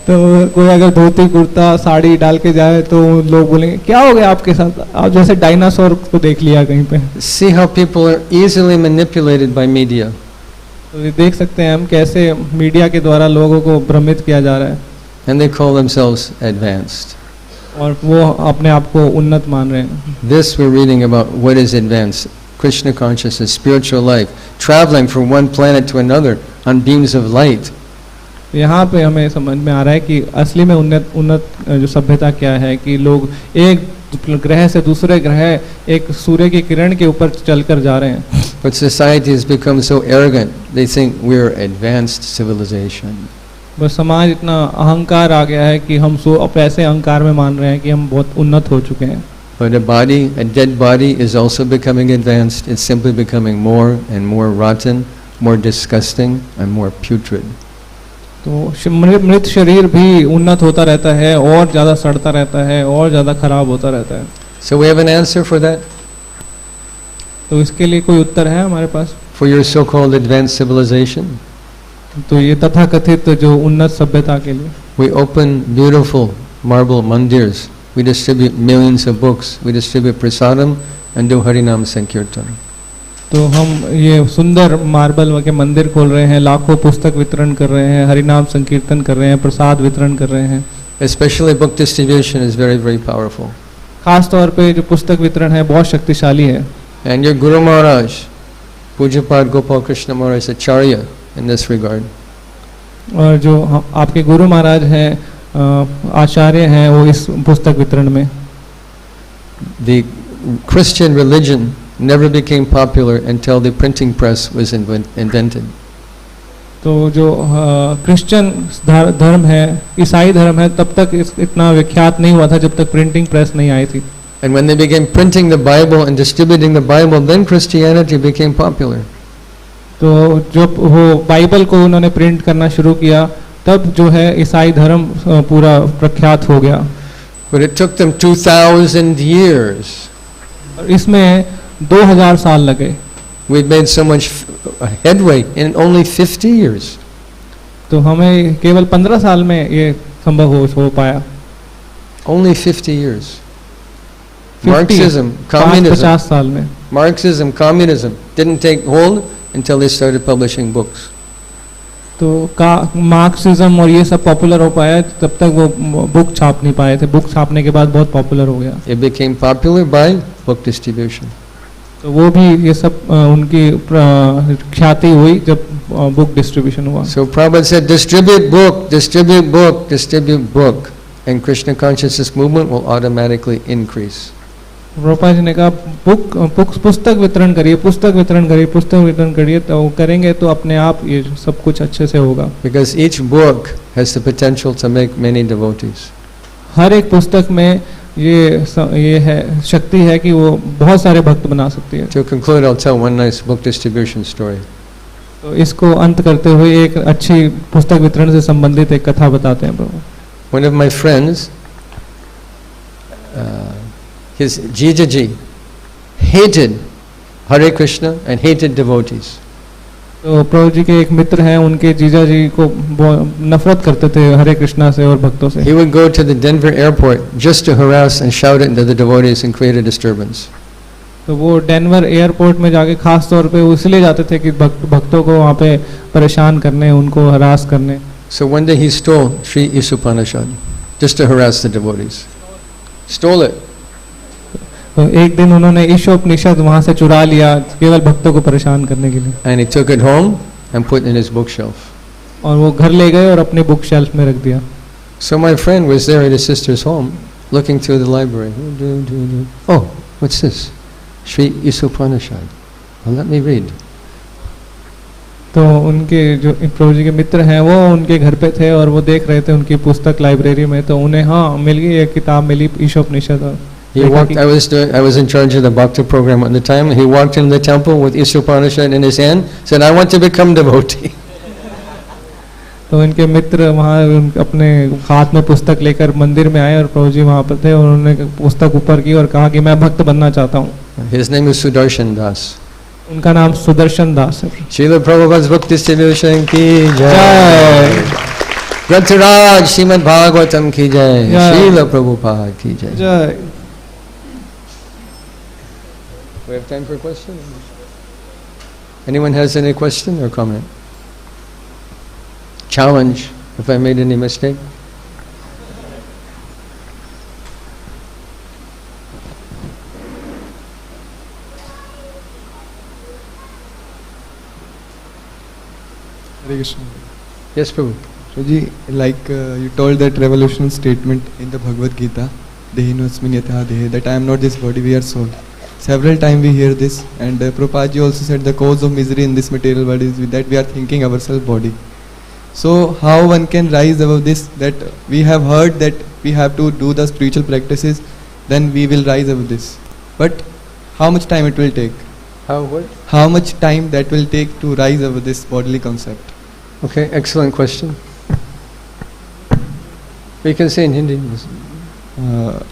Speaker 2: तो कोई अगर धोती कुर्ता साड़ी डाल के जाए तो लोग बोलेंगे क्या हो गया आपके साथ, आप जैसे डायनासोर को देख लिया कहीं पे.
Speaker 1: See how people are easily manipulated by media.
Speaker 2: तो देख सकते हैं हम कैसे मीडिया के द्वारा लोगों को भ्रमित किया जा रहा है.
Speaker 1: And they call themselves advanced.
Speaker 2: और वो अपने आप को उन्नत मान रहे हैं.
Speaker 1: This we're reading about what is advanced. Krishna consciousness, spiritual life, traveling from one planet to another on beams of light.
Speaker 2: यहाँ पे हमें समझ में आ रहा है कि असली में उन्नत जो सभ्यता क्या है, कि लोग एक ग्रह से दूसरे ग्रह एक सूर्य की किरण के ऊपर चलकर जा रहे हैं.
Speaker 1: But society has become so arrogant. They think we're advanced civilization.
Speaker 2: बस समाज इतना अहंकार आ गया है कि हम अब ऐसे अहंकार में मान रहे हैं कि हम बहुत उन्नत हो चुके हैं.
Speaker 1: But a dead body is also becoming advanced. It's simply becoming more and more rotten, more disgusting, and more putrid.
Speaker 2: तो मृत शरीर भी उन्नत होता रहता है और ज़्यादा सड़ता रहता है और ज़्यादा खराब होता रहता है.
Speaker 1: So we have an answer for that?
Speaker 2: तो इसके लिए कोई उत्तर है हमारे पास?
Speaker 1: For your so-called advanced civilization?
Speaker 2: तो ये तथाकथित जो उन्नत सभ्यता के लिए.
Speaker 1: We open beautiful marble mandirs. We distribute millions of books. We distribute prasadam and do Harinam Sankirtan.
Speaker 2: तो हम ये सुंदर मार्बल के मंदिर खोल रहे हैं, लाखों पुस्तक वितरण कर रहे हैं, हरिनाम संकीर्तन कर रहे हैं, प्रसाद वितरण कर रहे हैं.
Speaker 1: Especially book distribution is very, very powerful.
Speaker 2: खास तौर पे जो पुस्तक वितरण है बहुत शक्तिशाली है.
Speaker 1: And your Guru Maharaj, Pujapad Gopal Krishna Maharaj Acharya in this regard.
Speaker 2: और जो आपके गुरु महाराज हैं, आचार्य हैं, वो इस पुस्तक वितरण में.
Speaker 1: The Christian religion never became popular until the printing press was invented.
Speaker 2: तो जो क्रिश्चियन धर्म है, ईसाई धर्म है, तब तक इतना विख्यात नहीं हुआ था जब तक प्रिंटिंग प्रेस नहीं आई थी.
Speaker 1: And when they began printing the Bible and distributing the Bible, then Christianity became popular.
Speaker 2: तो जब वो बाइबल को उन्होंने प्रिंट करना शुरू किया तब जो है ईसाई धर्म पूरा प्रख्यात हो गया।
Speaker 1: But it took them 2000 years.
Speaker 2: और इसमें 2000 साल लगे।
Speaker 1: We've made so much headway in only 50 years.
Speaker 2: तो हमें केवल 15 साल में ये संभव हो पाया।
Speaker 1: Only 50 years.
Speaker 2: 50,
Speaker 1: Marxism, communism.
Speaker 2: 50 साल में।
Speaker 1: Marxism, communism didn't take hold until they started publishing books.
Speaker 2: तो मार्क्सिज्म और ये सब पॉपुलर हो पाया, तब तक वो बुक छाप नहीं पाए थे। बुक छापने के बाद बहुत पॉपुलर हो गया।
Speaker 1: It became popular by book distribution.
Speaker 2: तो वो भी ये सब उनकी ख्याति हुई जब बुक डिस्ट्रीब्यूशन हुआ।
Speaker 1: So Prabhupada said, distribute book, distribute book, distribute book, and Krishna consciousness movement will automatically increase.
Speaker 2: Prabhupada ji ने कहा पुस्तक वितरण करिए, पुस्तक वितरण करिए, पुस्तक वितरण करिए, तो करेंगे तो अपने आप ये सब कुछ अच्छे से होगा।
Speaker 1: Because each book has the potential to make many devotees.
Speaker 2: हर एक पुस्तक में ये है शक्ति है कि वो बहुत सारे भक्त बना सकती है।
Speaker 1: To conclude, I'll tell one nice book distribution story.
Speaker 2: तो इसको अंत करते हुए एक अच्छी पुस्तक वितरण से संबंधित एक कथा बताते हैं प्रभु।
Speaker 1: One of my friends, his Jijaji hated Hare Krishna and hated devotees.
Speaker 2: तो प्रभु जी के एक मित्र हैं, उनके जीजा जी को नफरत करते थे हरे कृष्णा से और भक्तों से।
Speaker 1: He would go to the Denver airport just to harass and shout it into the devotees and create a disturbance.
Speaker 2: तो वो डेनवर एयरपोर्ट में जाके खास तौर पे इसलिए जाते थे कि भक्तों को वहाँ पे परेशान करने, उनको हरास करने।
Speaker 1: So one day he stole Sri Isupanishad just to harass the devotees. Stole it.
Speaker 2: तो एक दिन उन्होंने ईशोपनिषद वहाँ से चुरा लिया केवल भक्तों को परेशान करने के लिए।
Speaker 1: And he took it home and put it in his bookshelf.
Speaker 2: और वो घर ले गए और अपने बुक शेल्फ में रख दिया।
Speaker 1: So my friend was there at his sister's home, looking through the library. Oh, what's this? Sri Isupanishad. Well, let me read.
Speaker 2: तो उनके जो प्रभु जी के मित्र हैं वो उनके घर पे थे और वो देख रहे थे उनकी पुस्तक लाइब्रेरी में, तो उन्हें हाँ मिल गई एक किताब मिली Ishopanishad.
Speaker 1: He walked. I was in charge of the bhakti program at the time. He walked in the temple with Isupanishad in his hand. Said, "I want to become devotee."
Speaker 2: तो इनके मित्र वहाँ अपने हाथ में पुस्तक लेकर मंदिर में आए और प्रभु जी वहाँ पर थे और उन्होंने पुस्तक ऊपर की और कहा कि मैं भक्त बनना चाहता हूँ।
Speaker 1: His name is Sudarshan Das.
Speaker 2: उनका नाम सुदर्शन दास है।
Speaker 1: Srila Prabhupada's book distribution की जय। Grantaraj Srimad-Bhagavatam की जय। Srila Prabhupada की जय।
Speaker 2: जय।
Speaker 1: We have time for a question? Anyone has any question or comment? Challenge if I made any mistake?
Speaker 3: Hare Krishna.
Speaker 1: Yes, Prabhu.
Speaker 3: Prabhuji, like you told that revolutionary statement in the Bhagavad-gita, Dehinosmin yatha dehe, that I am not this body, we are soul. Several times we hear this, and Prabhupada ji also said the cause of misery in this material body is that we are thinking ourselves body. So how one can rise above this, that we have heard that we have to do the spiritual practices, then we will rise above this. But how much time it will take? How much time that will take to rise above this bodily concept?
Speaker 1: Okay, excellent question. We can say in Hindi.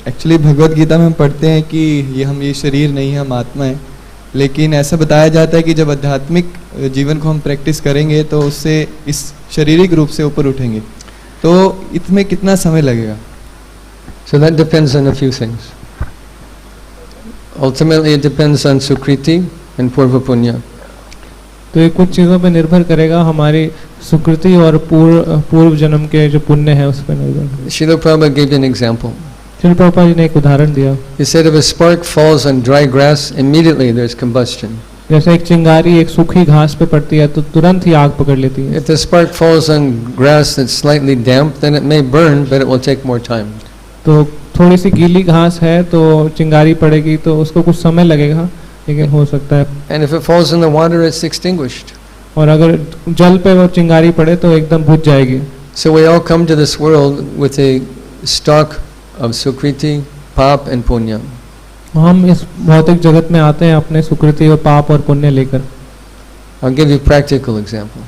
Speaker 3: Actually Bhagavad Gita में हम पढ़ते हैं कि ये शरीर नहीं है, हम आत्मा है, लेकिन ऐसा बताया जाता है कि जब आध्यात्मिक जीवन को हम प्रैक्टिस करेंगे तो उससे इस शारीरिक रूप से ऊपर उठेंगे, तो इसमें कितना समय लगेगा?
Speaker 1: So that depends on a few things. Ultimately it depends on Sukriti and Purva Punya.
Speaker 2: तो ये कुछ चीज़ों पे निर्भर करेगा, हमारी सुकृति और पूर्व जन्म के जो पुण्य है उस पर निर्भर।
Speaker 1: Srila Prabhupada gave an example.
Speaker 2: Srila Prabhupada ji ने एक उदाहरण दिया।
Speaker 1: He said if a spark falls on dry grass, immediately there's combustion.
Speaker 2: जैसे एक चिंगारी एक सूखी घास पे पड़ती है तो तुरंत ही आग पकड़ लेती है।
Speaker 1: If the spark falls on grass that's slightly damp, then it may burn, but it will take more time.
Speaker 2: तो थोड़ी सी गीली घास है तो चिंगारी पड़ेगी तो उसको कुछ समय लगेगा, लेकिन हो सकता है।
Speaker 1: And if it falls in the water, it's extinguished.
Speaker 2: और अगर जल पे वो चिंगारी पड़े तो एकदम बुझ जाएगी।
Speaker 1: So we all come to this world with a stock of sukriti, pap and punya.
Speaker 2: हम इस भौतिक जगत में आते हैं अपने सुकृति और पाप और पुण्य लेकर।
Speaker 1: I'll give you a practical example.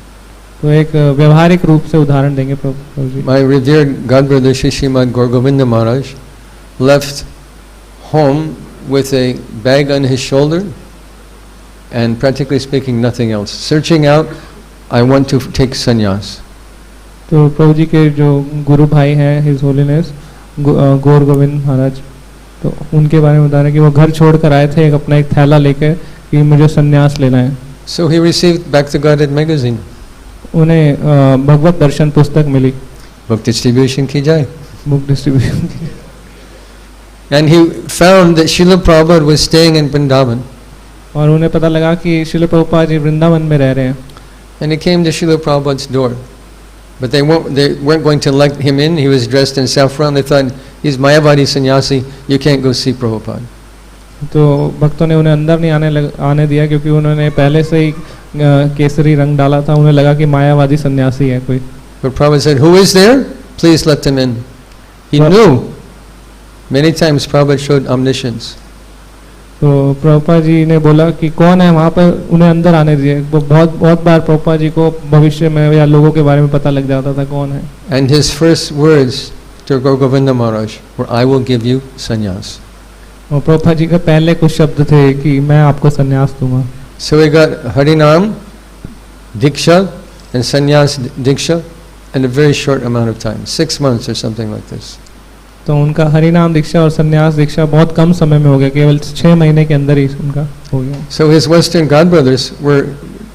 Speaker 2: तो एक व्यवहारिक रूप से उदाहरण देंगे प्रभु जी।
Speaker 1: My revered godbrother Sri Srimad Gaur Govinda Maharaj left home with a bag on his shoulder and practically speaking nothing else, searching out, I want to take sannyas.
Speaker 2: तो प्रभु जी के जो गुरु भाई हैं हिज होलीनेस गौर गोविंद महाराज, तो उनके बारे में बता रहे हैं कि वो घर छोड़ कर आए थे अपना एक थैला लेकर कि मुझे संन्यास लेना है।
Speaker 1: So he received Back to Godhead magazine.
Speaker 2: उन्हें भगवत दर्शन पुस्तक मिली,
Speaker 1: Book distribution की जाए।
Speaker 2: बुक डिस्ट्रीब्यूशन की।
Speaker 1: And he found that Srila Prabhupada was staying in Vrindavan.
Speaker 2: और उन्हें पता लगा कि श्रील प्रभुपाद जी वृंदावन में रह रहे हैं।
Speaker 1: And he came to Srila Prabhupada's door. But they weren't going to let him in. He was dressed in saffron. They thought, he's Mayavadi sannyasi, you can't go see Prabhupada.
Speaker 2: तो भक्तों ने उन्हें अंदर नहीं आने दिया क्योंकि उन्होंने पहले से ही केसरी रंग डाला था, उन्हें लगा कि मायावादी सन्यासी है कोई।
Speaker 1: But Prabhupada said, who is there? Please let them in. He knew. Many times Prabhupada showed omniscience.
Speaker 2: तो प्रभुपाद जी ने बोला कि कौन है वहाँ पर, उन्हें अंदर आने दिए। बहुत बार प्रभुपाद जी को भविष्य में या लोगों के बारे में पता लग जाता था कौन है।
Speaker 1: And his first words to Gaur Govinda Maharaj were, I will give you sannyas.
Speaker 2: और प्रभुपाद जी के पहले कुछ शब्द थे कि मैं आपको संन्यास दूंगा।
Speaker 1: So he got Harinam, Diksha and Sannyas Diksha in a very short amount of time, 6 months or something like this.
Speaker 2: तो उनका हरिनाम दीक्षा और संन्यास दीक्षा बहुत कम समय में हो गया, केवल 6 महीने के अंदर ही उनका हो गया।
Speaker 1: So his Western godbrothers were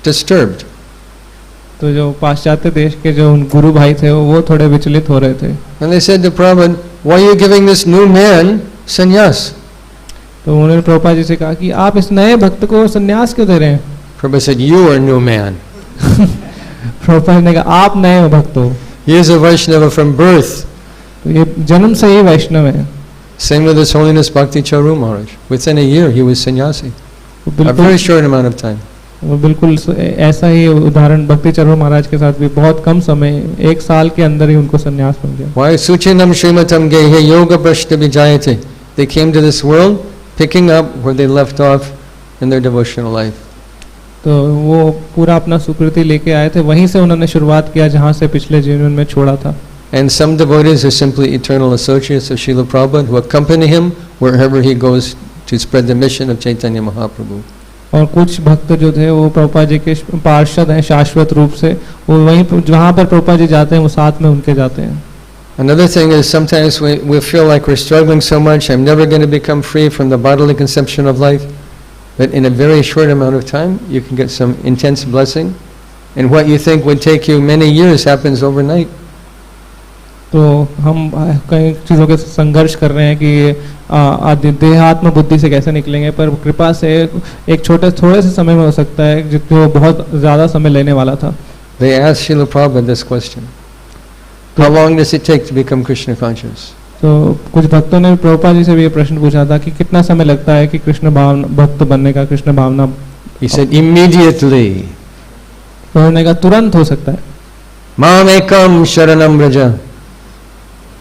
Speaker 1: disturbed.
Speaker 2: तो जो पाश्चात्य देश के जो गुरु भाई थे वो थोड़े विचलित हो रहे थे।
Speaker 1: And they said to Prabhupada, why are you giving this new man sannyas?
Speaker 2: तो उन्होंने प्रभुपाद जी से कहा कि आप इस नए भक्त को संन्यास क्यों दे रहे हैं?
Speaker 1: Prabhupada said, you are a new man.
Speaker 2: Prabhupada ने कहा आप नए भक्त हो।
Speaker 1: He is a Vaishnava from birth.
Speaker 2: तो ये जन्म से ही वैष्णव है।
Speaker 1: Same with His Holiness Bhakti Charu Maharaj. Within a year he was sannyasi. A very short amount of time.
Speaker 2: वो बिल्कुल ऐसा ही उदाहरण भक्ति चरु महाराज के साथ भी बहुत कम समय 1 साल के अंदर ही उनको संन्यास मिल गया।
Speaker 1: Why Suchinam Srimatam Gehe Yoga Prashta Vijayate. They came to this world picking up where they left off in their devotional life.
Speaker 2: तो वो पूरा अपना सुकृति लेके आए थे, वहीं से उन्होंने शुरुआत किया जहाँ से पिछले जीवन में छोड़ा था।
Speaker 1: And some devotees are simply eternal associates of Srila Prabhupada who accompany him wherever he goes to spread the mission of Chaitanya Mahaprabhu.
Speaker 2: और कुछ भक्त जो थे वो प्रभुपाद जी के पार्षद हैं शाश्वत रूप से, वो वहीं जहाँ पर प्रभुपाद जी जाते हैं वो साथ में उनके जाते हैं।
Speaker 1: Another thing is sometimes we feel like we're struggling so much, I'm never going to become free from the bodily conception of life. But in a very short amount of time you can get some intense blessing, and what you think would take you many years happens overnight.
Speaker 2: तो हम कई चीज़ों के संघर्ष कर रहे हैं कि देहात्म बुद्धि से कैसे निकलेंगे, पर कृपा से एक थोड़े से समय में हो सकता है जो बहुत ज़्यादा समय लेने वाला था।
Speaker 1: They asked Srila Prabhupada this question. How long does it take to become Krishna conscious?
Speaker 2: तो कुछ भक्तों ने प्रभुपाद जी से भी ये प्रश्न पूछा था कि कितना समय लगता है कि कृष्ण भक्त बनने का, कृष्ण भावना।
Speaker 1: He said immediately.
Speaker 2: तो उन्होंने कहा तुरंत हो सकता है।
Speaker 1: Mam ekam sharanam braja.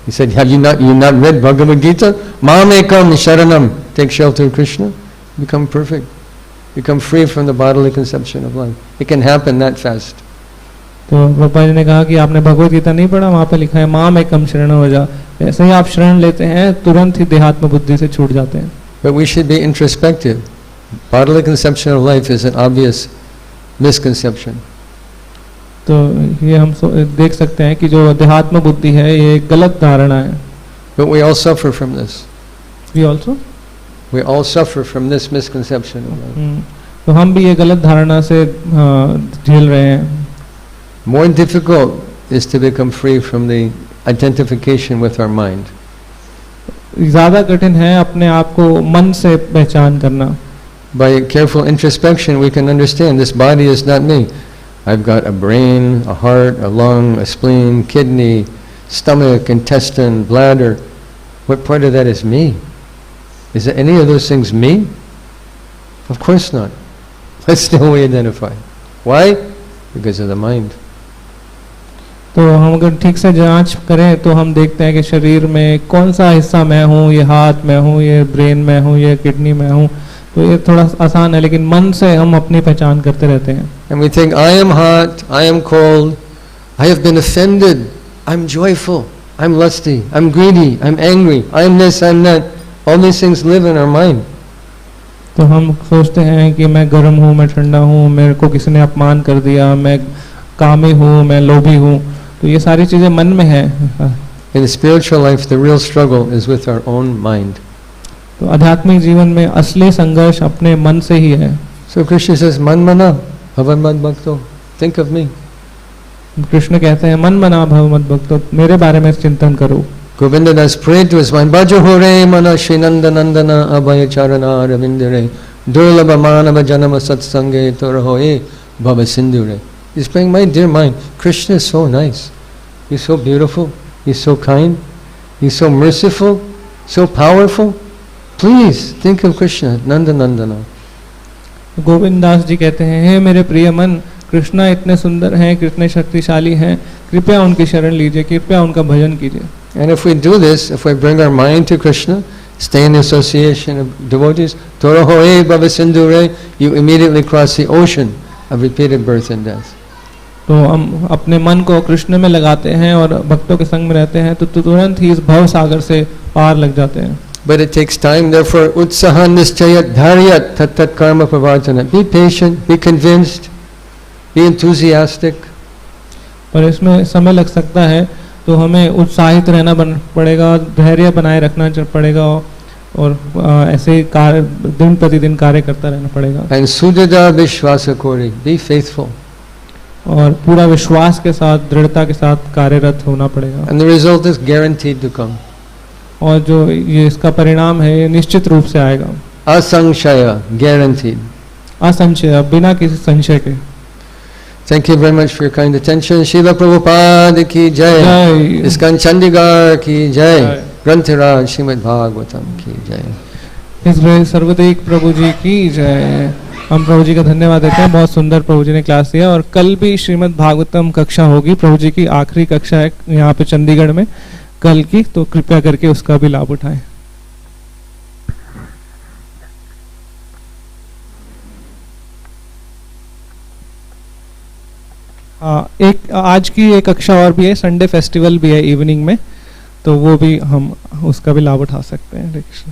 Speaker 1: He said, have you not read Bhagavad-gita? Mam ekam sharanam. Take shelter of Krishna, become perfect, become free from the bodily conception of life. It can happen that fast.
Speaker 2: तो प्रभुपाद जी ने कहा कि आपने भगवद गीता नहीं पढ़ा, वहाँ पे लिखा है माम एकम शरणं व्रज। ऐसे ही आप शरण लेते हैं तुरंत ही देहात्म बुद्धि से छूट जाते हैं।
Speaker 1: But we should be introspective. Bodily conception of life is an obvious misconception.
Speaker 2: तो ये हम देख सकते हैं कि जो देहात्म बुद्धि है ये एक गलत धारणा है।
Speaker 1: But we all suffer from this.
Speaker 2: We
Speaker 1: all suffer from this misconception of life.
Speaker 2: तो हम भी ये गलत धारणा से झेल रहे हैं।
Speaker 1: More difficult is to become free from the identification with our mind.
Speaker 2: ज़्यादा कठिन है अपने आप को मन से पहचान करना।
Speaker 1: By careful introspection we can understand this body is not me. I've got a brain, a heart, a lung, a spleen, kidney, stomach, intestine, bladder. What part of that is me? Is any of those things me? Of course not. But still we identify. Why? Because of the mind.
Speaker 2: तो हम अगर ठीक से जांच करें तो हम देखते हैं कि शरीर में कौन सा हिस्सा मैं हूँ, ये हाथ में हूँ, ये ब्रेन में हूँ, ये किडनी में हूँ। तो ये थोड़ा आसान है, लेकिन मन से हम अपनी पहचान करते रहते हैं।
Speaker 1: And we think, I am hot, I am cold, I have been offended, I'm joyful, I'm lusty, I'm greedy, I'm angry, I'm this, I'm that. All these things live in our mind.
Speaker 2: तो हम सोचते हैं कि मैं गर्म हूँ, मैं ठंडा हूँ, मेरे को किसी ने अपमान कर दिया, मैं कामी हूँ, मैं लोभी हूँ, तो ये सारी चीजें मन में है.
Speaker 1: In the spiritual life, the real struggle is with our own mind.
Speaker 2: तो आध्यात्मिक जीवन में असली संघर्ष अपने मन से ही है.
Speaker 1: So Krishna says, man mana, bhavan mad bhakto, think of me.
Speaker 2: Krishna कहते हैं मन मना भव मत भक्तो, मेरे बारे में चिंतन करो.
Speaker 1: Govinda das prayed to his mind, Bhajo hore mana Srinanda Nandana Abhaya Charana Ravindere Durlabha Manava Janama Satsange Torahoe Bhava Sindhure. He's praying, my dear mind, Krishna is so nice. He's so beautiful. He's so kind. He's so merciful. So powerful. Please think of Krishna, Nanda Nandana.
Speaker 2: Govind Das ji कहते हैं, हे मेरे प्रिय मन, कृष्णा इतने सुंदर हैं, कितने शक्तिशाली हैं, कृपया उनकी शरण लीजिए, कृपया उनका भजन कीजिए.
Speaker 1: And if we do this, if we bring our mind to Krishna, stay in the association of devotees, Torahoe Bhava Sindhure, you immediately cross the ocean of repeated birth and death.
Speaker 2: तो हम अपने मन को कृष्ण में लगाते हैं और भक्तों के संग में रहते हैं, तो तुरंत ही इस भव सागर से पार लग जाते हैं.
Speaker 1: But it takes time, therefore, utsahan nischayat dharyat tat tat karma pravartana. Be patient, be convinced, be enthusiastic.
Speaker 2: पर इसमें समय लग सकता है, तो हमें उत्साहित रहना पड़ेगा, धैर्य बनाए रखना पड़ेगा और ऐसे कार्य दिन प्रतिदिन कार्य करता रहना पड़ेगा.
Speaker 1: And sudada vishwasa kori, be faithful.
Speaker 2: और पूरा विश्वास के साथ, दृढ़ता के साथ कार्यरत होना पड़ेगा.
Speaker 1: And the result is guaranteed to come.
Speaker 2: और जो ये इसका परिणाम है, ये निश्चित रूप से आएगा.
Speaker 1: Asanshaya, guaranteed.
Speaker 2: असंशय, बिना किसी संशय के.
Speaker 1: Thank you very much for your kind attention. Srila Prabhupada ki jai. ISKCON Chandigarh ki jai. Granthiraj Srimad-Bhagavatam ki jai.
Speaker 2: इसलिए सर्वदेक प्रभु जी की जय. हम प्रभु जी का धन्यवाद देते हैं, बहुत सुंदर प्रभु जी ने क्लास दिया. और कल भी श्रीमद् भागवतम कक्षा होगी, प्रभु जी की आखिरी कक्षा है यहाँ पे चंडीगढ़ में कल की, तो कृपया करके उसका भी लाभ उठाएं. एक आज की एक कक्षा और भी है, संडे फेस्टिवल भी है इवनिंग में, तो वो भी हम उसका भी लाभ उठा सकते हैं. हरे कृष्ण.